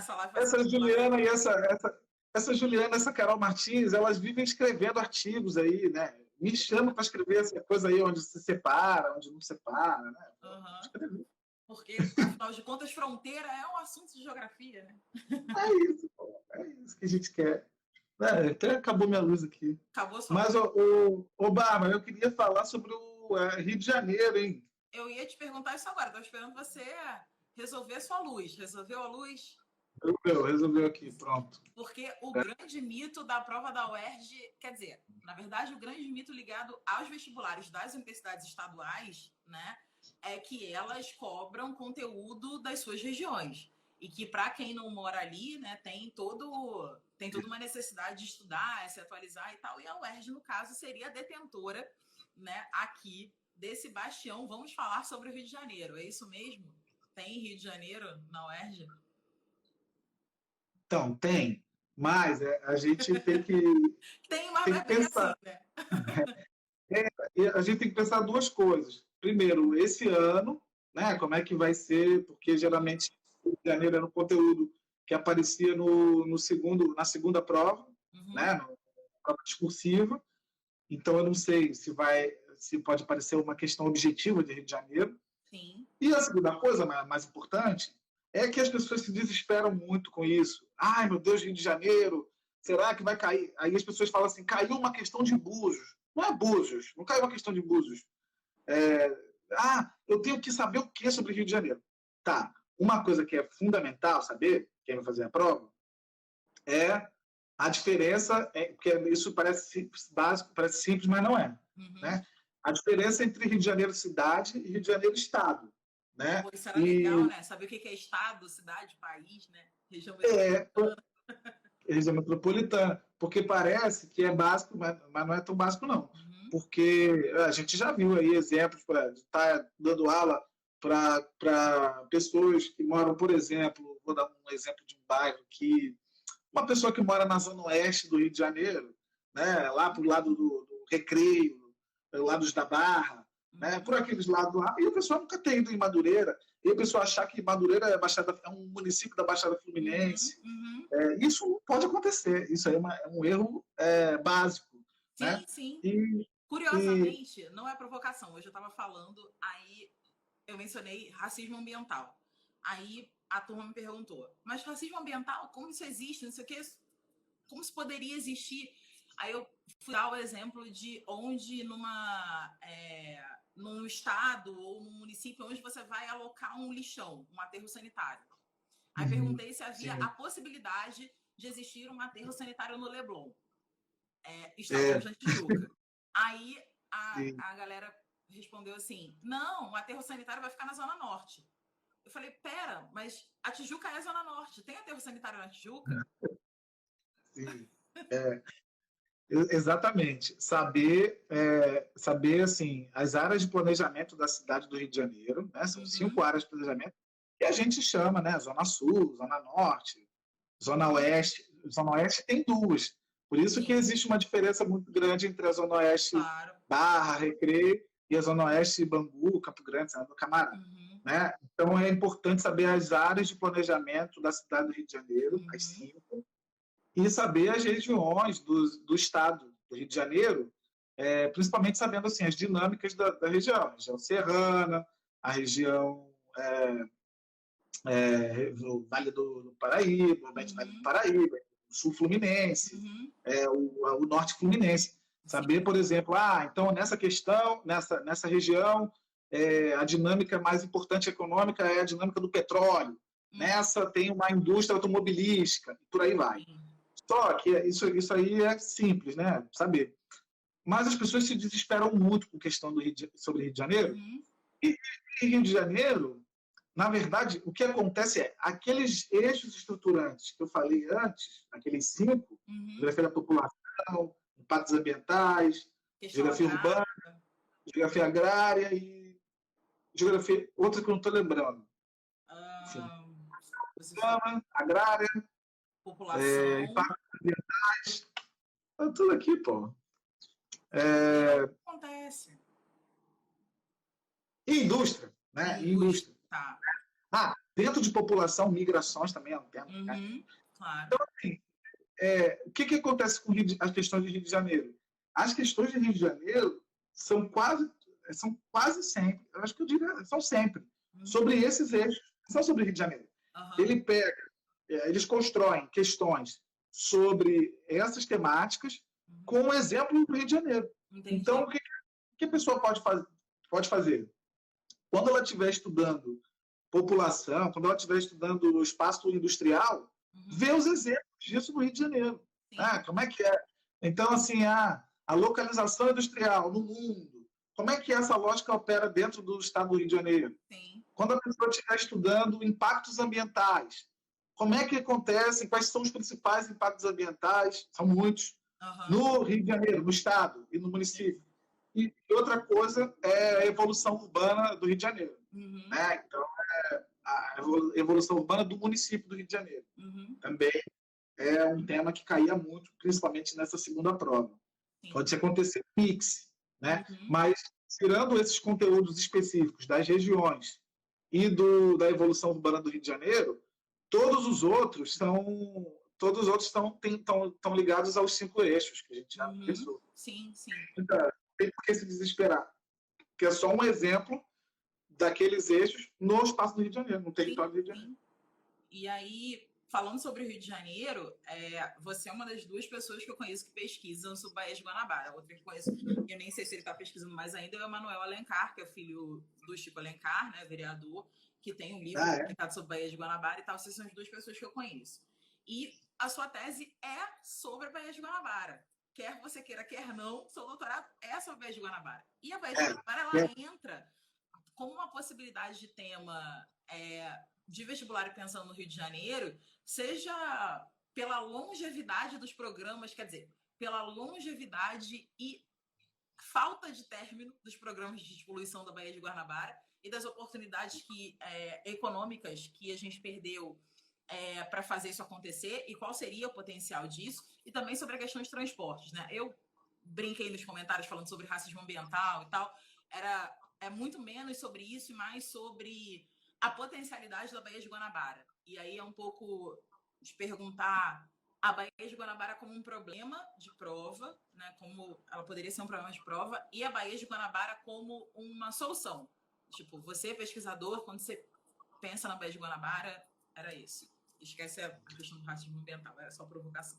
e essa Juliana, essa Carol Martins, elas vivem escrevendo artigos aí, né? Me chamam para escrever essa coisa aí onde se separa, onde não separa, né? Porque, afinal de contas, fronteira é um assunto de geografia, né? É isso que a gente quer. Até acabou minha luz aqui. Acabou só. Mas, Obama, eu queria falar sobre o Rio de Janeiro, hein? Eu ia te perguntar isso agora. Estou esperando você resolver sua luz. Resolveu a luz? Resolveu aqui, pronto. Porque o grande mito da prova da UERJ, quer dizer, na verdade, o grande mito ligado aos vestibulares das universidades estaduais, né, é que elas cobram conteúdo das suas regiões. E que, para quem não mora ali, né, tem toda uma necessidade de estudar, se atualizar e tal. E a UERJ, no caso, seria a detentora, né, aqui desse bastião. Vamos falar sobre o Rio de Janeiro. É isso mesmo? Tem Rio de Janeiro na UERJ? Então, tem. Mas a gente tem que... tem que pensar. Assim, né? A gente tem que pensar duas coisas. Primeiro, esse ano, né, como é que vai ser, porque geralmente o Rio de Janeiro era um conteúdo que aparecia na segunda prova, né, na prova discursiva. Então, eu não sei se pode aparecer uma questão objetiva de Rio de Janeiro. Sim. E a segunda coisa, mais importante, é que as pessoas se desesperam muito com isso. Ai, meu Deus, Rio de Janeiro, será que vai cair? Aí as pessoas falam assim, caiu uma questão de Búzios. Não é Búzios, não caiu uma questão de Búzios. Eu tenho que saber o que sobre Rio de Janeiro. Tá, uma coisa que é fundamental saber, quem vai fazer a prova, é a diferença, porque isso parece básico, parece simples, mas não é. Né? A diferença entre Rio de Janeiro cidade e Rio de Janeiro estado. Né? Pô, isso era legal, né? Saber o que é estado, cidade, país, né? Região metropolitana. Região metropolitana. Porque parece que é básico, mas não é tão básico, não. Porque a gente já viu aí exemplos para estar dando aula para pessoas que moram, por exemplo, vou dar um exemplo de um bairro que uma pessoa que mora na zona oeste do Rio de Janeiro, né, lá para o lado do Recreio, lados da Barra, né, por aqueles lados lá, e a pessoa nunca tem ido em Madureira, e a pessoa achar que Madureira é um município da Baixada Fluminense. Isso pode acontecer, isso aí é um erro básico. Sim, né? sim. Curiosamente, não é provocação, hoje eu estava falando, aí eu mencionei racismo ambiental. Aí a turma me perguntou, mas racismo ambiental, como isso existe? Não sei o que, como isso poderia existir? Aí eu fui dar o exemplo de onde num estado ou num município onde você vai alocar um lixão, um aterro sanitário. Aí perguntei se havia a possibilidade de existir um aterro sanitário no Leblon, estado da Tijuca. Aí a galera respondeu assim, não, o aterro sanitário vai ficar na Zona Norte. Eu falei, pera, mas a Tijuca é a Zona Norte. Tem aterro sanitário na Tijuca? Sim. Exatamente. Saber assim, as áreas de planejamento da cidade do Rio de Janeiro, né? São 5 áreas de planejamento, que a gente chama, né? Zona Sul, Zona Norte, Zona Oeste. Zona Oeste tem 2. Por isso que existe uma diferença muito grande entre a Zona Oeste Barra, Recreio, e a Zona Oeste Bangu, Campo Grande, Senador do Camarão. Né? Então, é importante saber as áreas de planejamento da cidade do Rio de Janeiro, as 5, e saber as regiões do estado do Rio de Janeiro, principalmente sabendo assim, as dinâmicas da região. A região serrana, a região do Vale do Paraíba, o Vale do Paraíba, o Sul Fluminense, o Norte Fluminense. Saber, por exemplo, então nessa questão, nessa região, a dinâmica mais importante econômica é a dinâmica do petróleo. Nessa tem uma indústria automobilística, e por aí vai. Só que isso aí é simples, né? Saber. Mas as pessoas se desesperam muito com a questão sobre o Rio de Janeiro. E Rio de Janeiro, na verdade, o que acontece é aqueles eixos estruturantes que eu falei antes, aqueles 5, geografia da população, impactos ambientais, geografia urbana, geografia agrária e geografia, outra que eu não estou lembrando. Agrária, população, impactos ambientais, tá tudo aqui, pô. Acontece. E indústria, né? Indústria. Tá. Dentro de população, migrações também é um tema. Né? Claro. Então, assim, o que acontece com as questões de Rio de Janeiro? As questões de Rio de Janeiro são quase sempre, eu acho que eu diria, são sempre, sobre esses eixos, são sobre o Rio de Janeiro. Eles constroem questões sobre essas temáticas com um exemplo do Rio de Janeiro. Entendi. Então, o que a pessoa pode fazer? Quando ela estiver estudando população, quando ela estiver estudando o espaço industrial, ver os exemplos disso no Rio de Janeiro. Como é que é? Então, assim, a localização industrial no mundo, como é que essa lógica opera dentro do estado do Rio de Janeiro? Sim. Quando a pessoa estiver estudando impactos ambientais, como é que acontecem, quais são os principais impactos ambientais, são muitos, no Rio de Janeiro, no estado e no município. E outra coisa é a evolução urbana do Rio de Janeiro. Né? Então, a evolução urbana do município do Rio de Janeiro. Também é um tema que caía muito, principalmente nessa segunda prova. Pode acontecer mix, né? Mas, tirando esses conteúdos específicos das regiões e da evolução urbana do Rio de Janeiro, todos os outros estão ligados aos 5 eixos que a gente já pensou. Sim. Então, não tem por que se desesperar. Porque é só um exemplo daqueles eixos no espaço do Rio de Janeiro, no território do Rio de Janeiro. E aí, falando sobre o Rio de Janeiro, você é uma das 2 pessoas que eu conheço que pesquisam sobre Baía de Guanabara. A outra que eu conheço, eu nem sei se ele está pesquisando mais ainda, é o Emanuel Alencar, que é filho do Chico Alencar, né, vereador, que tem um livro publicado sobre Baía de Guanabara e tal. Essas são as 2 pessoas que eu conheço. E a sua tese é sobre a Baía de Guanabara. Quer você queira, quer não, seu doutorado é sobre a Baía de Guanabara. E a Baía de Guanabara, ela entra como uma possibilidade de tema de vestibular e pensando no Rio de Janeiro, seja pela longevidade dos programas, quer dizer, pela longevidade e falta de término dos programas de poluição da Baía de Guanabara e das oportunidades econômicas que a gente perdeu para fazer isso acontecer e qual seria o potencial disso, e também sobre a questão de transportes, né? Eu brinquei nos comentários falando sobre racismo ambiental e tal, é muito menos sobre isso e mais sobre a potencialidade da Baía de Guanabara. E aí é um pouco de perguntar a Baía de Guanabara como um problema de prova, né? Como ela poderia ser um problema de prova, e a Baía de Guanabara como uma solução. Tipo, você, pesquisador, quando você pensa na Baía de Guanabara, era isso. Esquece a questão do racismo ambiental, era só provocação.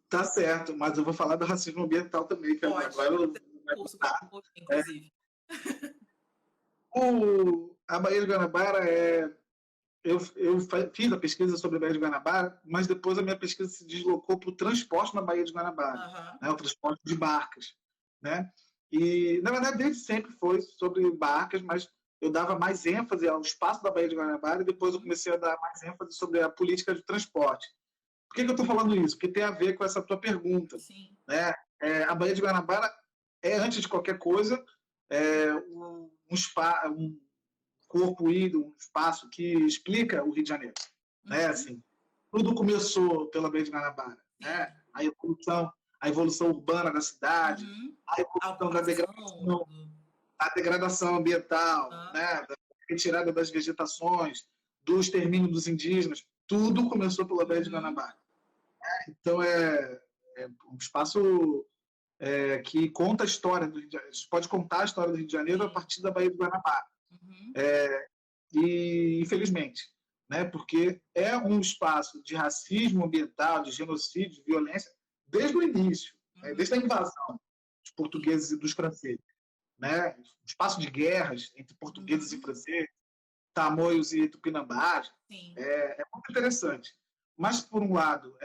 Tá certo, mas eu vou falar do racismo ambiental também. Que pode, curso inclusive. A Baía de Guanabara eu fiz a pesquisa sobre a Baía de Guanabara, mas depois a minha pesquisa se deslocou para o transporte na Baía de Guanabara, né, o transporte de barcas. Né? E, na verdade, desde sempre foi sobre barcas, mas eu dava mais ênfase ao espaço da Baía de Guanabara e depois eu comecei a dar mais ênfase sobre a política de transporte. Por que eu estou falando isso? Porque tem a ver com essa tua pergunta. Sim. Né? A Baía de Guanabara é, antes de qualquer coisa, um corpo hídrico, um espaço que explica o Rio de Janeiro. Né? Assim, tudo começou pela Baía de Guanabara. Né? A evolução urbana da cidade, a evolução da degradação ambiental, né? Da retirada das vegetações, do extermínio dos indígenas, tudo começou pela Baía de Guanabara. Então, é um espaço que conta a história do Rio de Janeiro. A gente pode contar a história do Rio de Janeiro a partir da Baía de Guanabara. E, infelizmente, né, porque é um espaço de racismo ambiental, de genocídio, de violência, desde o início, né, desde a invasão dos portugueses e dos franceses. Né, um espaço de guerras entre portugueses e franceses, tamoios e tupinambás. É muito interessante. Mas, por um lado,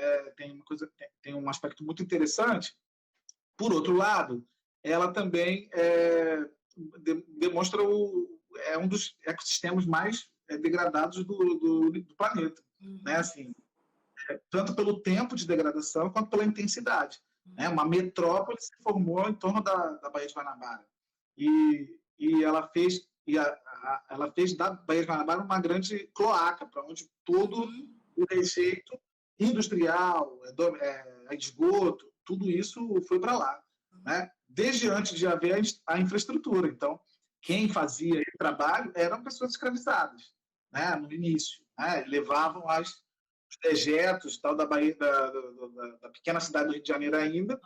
tem um aspecto muito interessante. Por outro lado, ela também demonstra um dos ecossistemas mais degradados do planeta. Né? Assim, tanto pelo tempo de degradação quanto pela intensidade. Né? Uma metrópole se formou em torno da Baía de Guanabara. E ela fez da Baía de Guanabara uma grande cloaca, para onde todo o rejeito industrial, esgoto, tudo isso foi para lá. Né? Desde antes de haver a infraestrutura. Então, quem fazia esse trabalho eram pessoas escravizadas, né? No início. Né? Levavam os dejetos tal, da pequena cidade do Rio de Janeiro ainda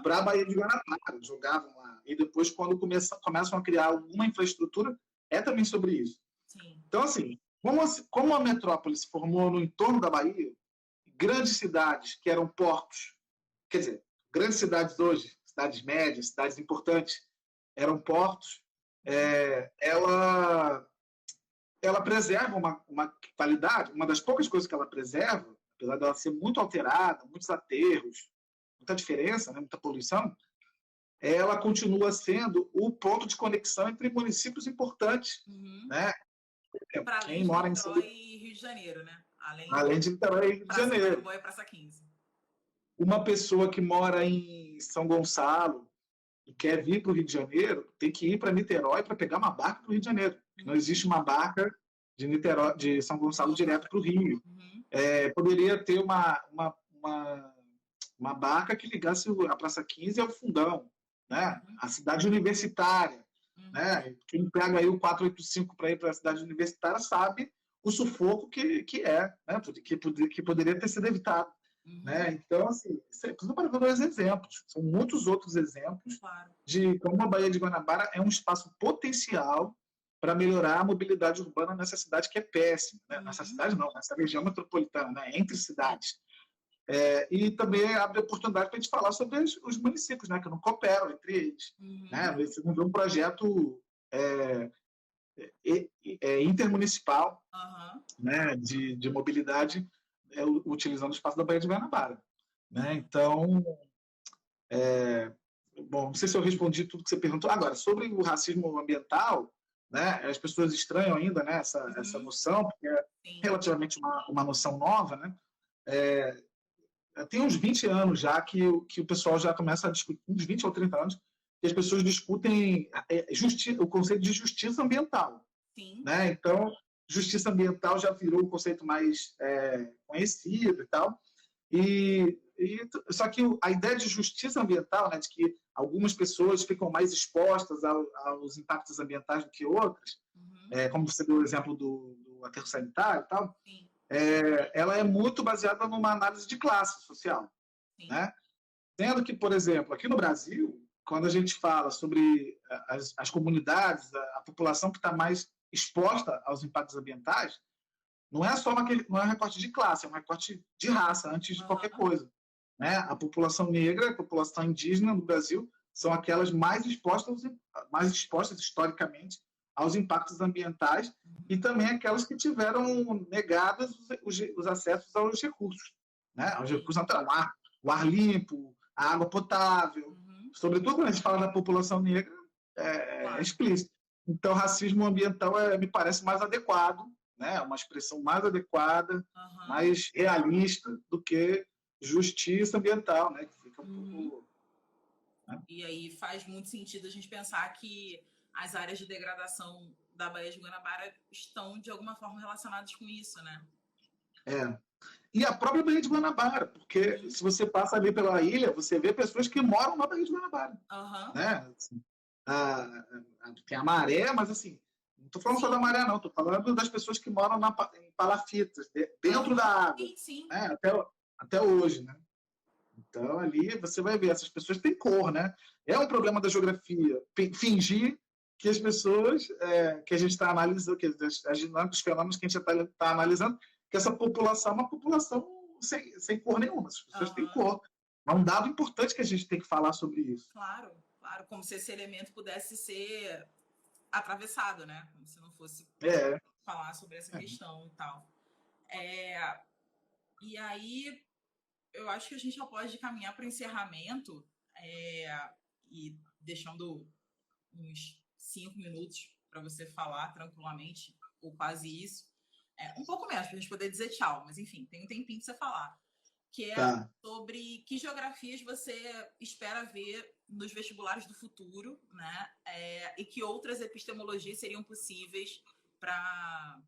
para a Baía de Guanabara, jogavam lá. E depois, quando começam a criar alguma infraestrutura, é também sobre isso. Sim. Então, assim, como a metrópole se formou no entorno da Bahia, grandes cidades que eram portos, quer dizer, grandes cidades hoje, cidades médias, cidades importantes, eram portos, ela preserva uma qualidade, uma das poucas coisas que ela preserva, apesar dela ser muito alterada, muitos aterros, muita diferença, né, muita poluição, ela continua sendo o ponto de conexão entre municípios importantes. Né? Para além de Niterói e Rio de Janeiro, né? Além de Niterói e Rio de Janeiro. Praça Praça 15. Uma pessoa que mora em São Gonçalo e quer vir para o Rio de Janeiro, tem que ir para Niterói para pegar uma barca para o Rio de Janeiro. Não existe uma barca de São Gonçalo direto para o Rio. Poderia ter uma barca que ligasse a Praça 15 ao Fundão, né? A cidade universitária. Né? Quem pega aí o 485 para ir para a cidade universitária sabe o sufoco que é, né? que poderia ter sido evitado. Né? Então, assim, tudo para dois exemplos. São muitos outros exemplos de como a Baía de Guanabara é um espaço potencial para melhorar a mobilidade urbana nessa cidade que é péssima. Né? Nessa cidade não, nessa região metropolitana, né? Entre cidades. E também abre oportunidade para a gente falar sobre os municípios, né? Que não cooperam entre eles. Né? Esse é um projeto intermunicipal, né? de mobilidade, utilizando o espaço da Baía de Guanabara. Né? Então, bom, não sei se eu respondi tudo que você perguntou. Agora, sobre o racismo ambiental, né? As pessoas estranham ainda, né? essa noção, porque é relativamente uma noção nova. Né? Tem uns 20 anos já que o pessoal já começa a discutir, uns 20 ou 30 anos, que as pessoas discutem o conceito de justiça ambiental. Né? Então, justiça ambiental já virou um conceito mais conhecido e tal. Só que a ideia de justiça ambiental, né, de que algumas pessoas ficam mais expostas aos impactos ambientais do que outras, como você deu o exemplo do aterro sanitário e tal, ela é muito baseada numa análise de classe social. Né? Sendo que, por exemplo, aqui no Brasil, quando a gente fala sobre as comunidades, a população que está mais exposta aos impactos ambientais, não é só não é um recorte de classe, é um recorte de raça, antes de qualquer coisa. Né? A população negra, a população indígena no Brasil são aquelas mais expostas historicamente aos impactos ambientais e também aquelas que tiveram negadas os acessos aos recursos. Né? Aos recursos naturais, o ar limpo, a água potável. Sobretudo quando a gente fala da população negra, é explícito. Então, racismo ambiental me parece mais adequado, né? Uma expressão mais adequada, mais realista do que justiça ambiental, né? Que fica um pouco... E aí faz muito sentido a gente pensar que as áreas de degradação da Baía de Guanabara estão, de alguma forma, relacionadas com isso, né? E a própria Baía de Guanabara, porque se você passa ali pela ilha, você vê pessoas que moram na Baía de Guanabara, né? Assim, tem a maré, mas assim, não estou falando só da maré, não. Estou falando das pessoas que moram em palafitas, dentro da água, sim. né? Até hoje, né? Então, ali você vai ver, essas pessoas têm cor, né? É um problema da geografia. Fingir que as pessoas que a gente está analisando, que as dinâmicas, os fenômenos que a gente está analisando, que essa população é uma população sem cor nenhuma. As pessoas têm cor. É um dado importante que a gente tem que falar sobre isso. Claro, claro. Como se esse elemento pudesse ser atravessado, né? Como se não fosse falar sobre essa questão e tal. E aí, eu acho que a gente já pode caminhar para o encerramento e deixando uns 5 minutos para você falar tranquilamente, ou quase isso. Um pouco menos, para a gente poder dizer tchau, mas enfim, tem um tempinho para você falar. Que é sobre que geografias você espera ver nos vestibulares do futuro, né? E que outras epistemologias seriam possíveis para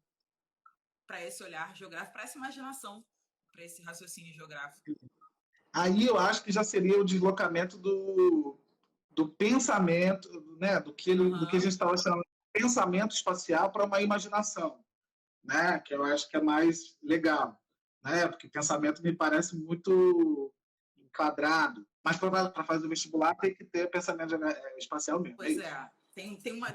esse olhar geográfico, para essa imaginação, para esse raciocínio geográfico. Aí eu acho que já seria o deslocamento do pensamento, né? do que a gente estava chamando de pensamento espacial para uma imaginação, né? Que eu acho que é mais legal, né? Porque pensamento me parece muito enquadrado. Mas para fazer o vestibular tem que ter pensamento espacial mesmo. Pois tem uma...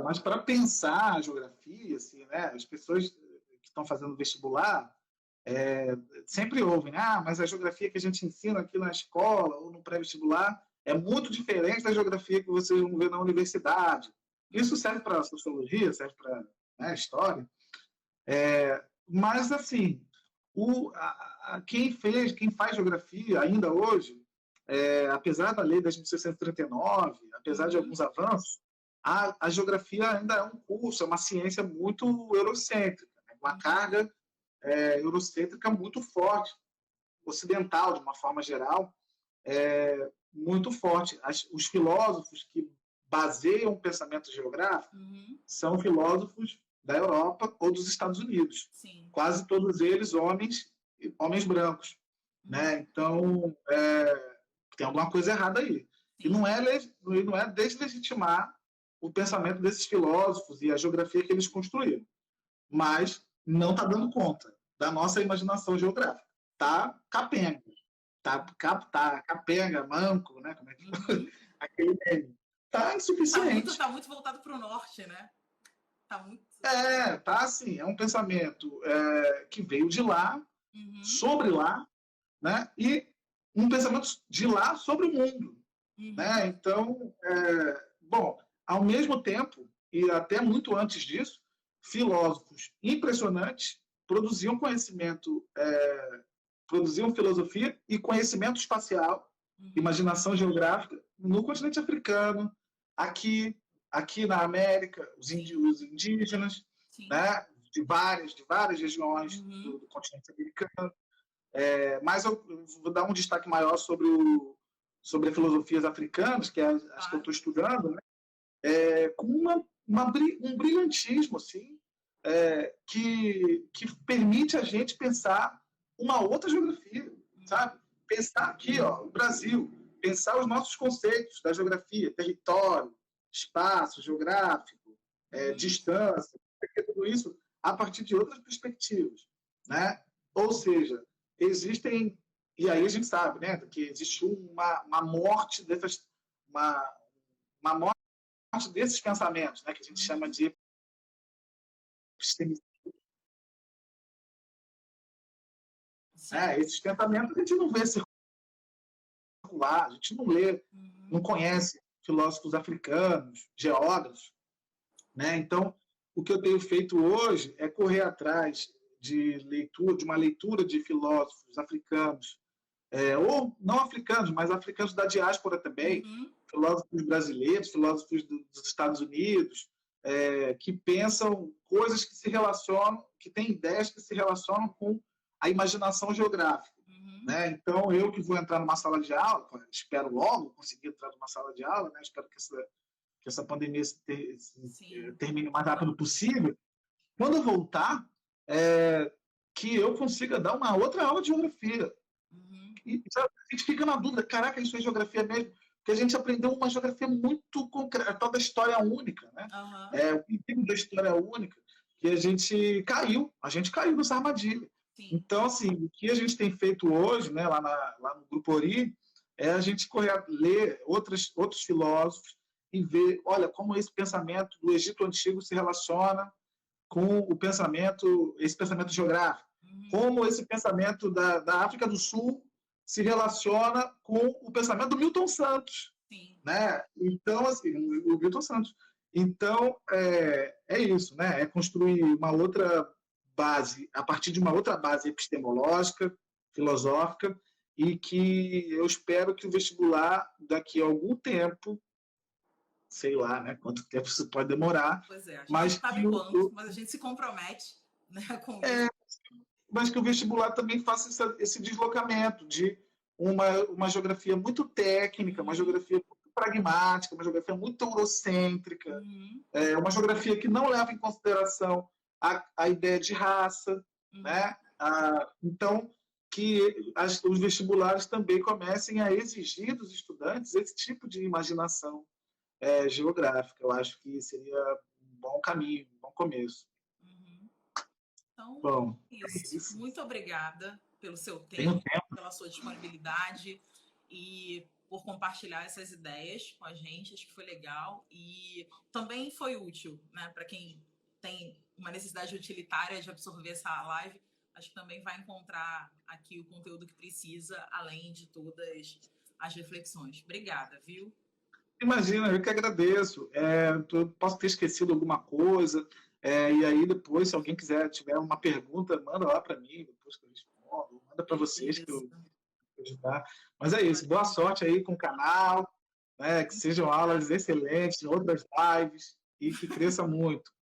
Mas para pensar a geografia, assim, né? As pessoas que estão fazendo vestibular sempre ouvem, mas a geografia que a gente ensina aqui na escola ou no pré-vestibular é muito diferente da geografia que vocês vão ver na universidade. Isso serve para sociologia, serve para história. Mas, assim, quem faz geografia ainda hoje, apesar da lei de 1639, apesar de alguns avanços, a geografia ainda é um curso, é uma ciência muito eurocêntrica, né? Uma carga eurocêntrica muito forte, ocidental, de uma forma geral, muito forte. Os filósofos que baseiam o pensamento geográfico são filósofos da Europa ou dos Estados Unidos. Sim. Quase todos eles homens brancos. Né? Então, tem alguma coisa errada aí. Sim. E não é deslegitimar o pensamento desses filósofos e a geografia que eles construíram. Mas não está dando conta da nossa imaginação geográfica. Está capenga. Está capenga, manco, né? Como é que aquele meme. Está insuficiente. Está muito voltado para o norte, né? Tá assim, é um pensamento que veio de lá, sobre lá, né? E um pensamento de lá sobre o mundo. Né? Então, ao mesmo tempo, e até muito antes disso, filósofos impressionantes produziam conhecimento, produziam filosofia e conhecimento espacial, imaginação geográfica no continente africano, aqui na América, os indígenas, né, de várias regiões do continente americano. Mas eu vou dar um destaque maior sobre as filosofias africanas, que é as que eu estou estudando, né, com um brilhantismo assim, que permite a gente pensar uma outra geografia, sabe? Pensar aqui, o Brasil, pensar os nossos conceitos da geografia, território, espaço geográfico, distância, tudo isso a partir de outras perspectivas, né? Ou seja, existem, e aí a gente sabe, né, que existe uma morte uma morte desses pensamentos, né, que a gente chama de esses pensamentos a gente não vê circular, a gente não lê, não conhece filósofos africanos, geógrafos, né? Então, o que eu tenho feito hoje é correr atrás de uma leitura de filósofos africanos, ou não africanos, mas africanos da diáspora também, filósofos brasileiros, filósofos dos Estados Unidos, que pensam coisas que se relacionam, que têm ideias que se relacionam com a imaginação geográfica. Né? Então, eu que vou entrar numa sala de aula, espero logo conseguir entrar numa sala de aula, né? Espero que essa pandemia termine o mais rápido possível. Quando eu voltar, que eu consiga dar uma outra aula de geografia. E a gente fica na dúvida, caraca, isso é geografia mesmo? Porque a gente aprendeu uma geografia muito concreta, toda a história única, né? O princípio da história única, que a gente caiu nessa armadilha. Sim. Então, assim, o que a gente tem feito hoje, né, lá no Grupo Ori, é a gente ler outros filósofos e ver, olha, como esse pensamento do Egito Antigo se relaciona com esse pensamento geográfico, como esse pensamento da África do Sul se relaciona com o pensamento do Milton Santos. Sim. Né? Então, assim, o Milton Santos. Então, é isso, né? É construir uma outra base, a partir de uma outra base epistemológica, filosófica, e que eu espero que o vestibular, daqui a algum tempo, sei lá, né, quanto tempo isso pode demorar. Pois é, a gente não sabe quanto, mas a gente se compromete, né, com isso. Mas que o vestibular também faça esse deslocamento de uma geografia muito técnica, uma geografia muito pragmática, uma geografia muito eurocêntrica, uma geografia que não leva em consideração a ideia de raça, né? Então, que os vestibulares também comecem a exigir dos estudantes esse tipo de imaginação geográfica. Eu acho que seria um bom caminho, um bom começo. Então, bom, isso. Muito obrigada pelo seu tempo, pela sua disponibilidade e por compartilhar essas ideias com a gente. Acho que foi legal e também foi útil, né, para quem tem uma necessidade utilitária de absorver essa live. Acho que também vai encontrar aqui o conteúdo que precisa, além de todas as reflexões. Obrigada, viu? Imagina, eu que agradeço. Posso ter esquecido alguma coisa, e aí depois, se alguém tiver uma pergunta, manda lá para mim, depois que eu respondo, manda para vocês que eu vou ajudar. Mas é isso, boa sorte aí com o canal, né, que sejam aulas excelentes, outras lives, e que cresça muito.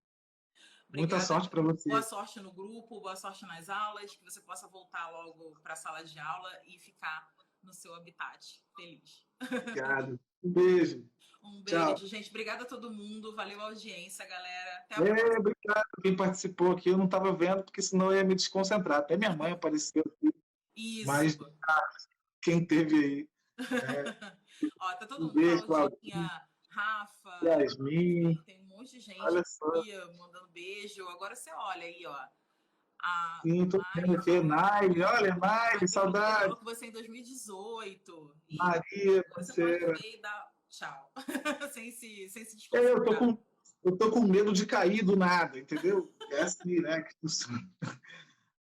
Obrigada. Muita sorte para você. Boa sorte no grupo, boa sorte nas aulas, que você possa voltar logo para a sala de aula e ficar no seu habitat feliz. Obrigado. Um beijo. Um beijo, tchau. Gente. Obrigada a todo mundo. Valeu a audiência, galera. Até a próxima. Obrigado quem participou aqui. Eu não estava vendo, porque senão eu ia me desconcentrar. Até minha mãe apareceu aqui. Isso. Mas quem teve aí. Ó, tá todo mundo. Beijo, Claudinha, Rafa, Yasmin. Tem um monte de gente aqui mandando beijo. Agora você olha aí, ó. Sim, tô vendo aqui. Naile, olha, Naile, saudade. Falou que você em 2018. Maria, você pode ver e dar tchau. sem se desculpar. Eu tô com medo de cair do nada, entendeu? É assim, né?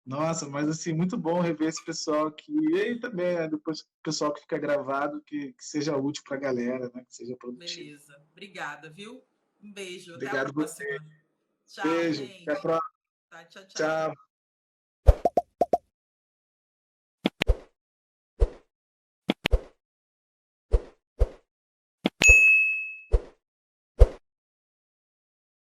Nossa, mas assim, muito bom rever esse pessoal aqui. E aí também, depois o pessoal que fica gravado, que seja útil pra galera, né? Que seja produtivo. Beleza. Obrigada, viu? Um beijo. Obrigado até a próxima. Tchau, beijo. Gente. Até a próxima. Tá, tchau. Tchau.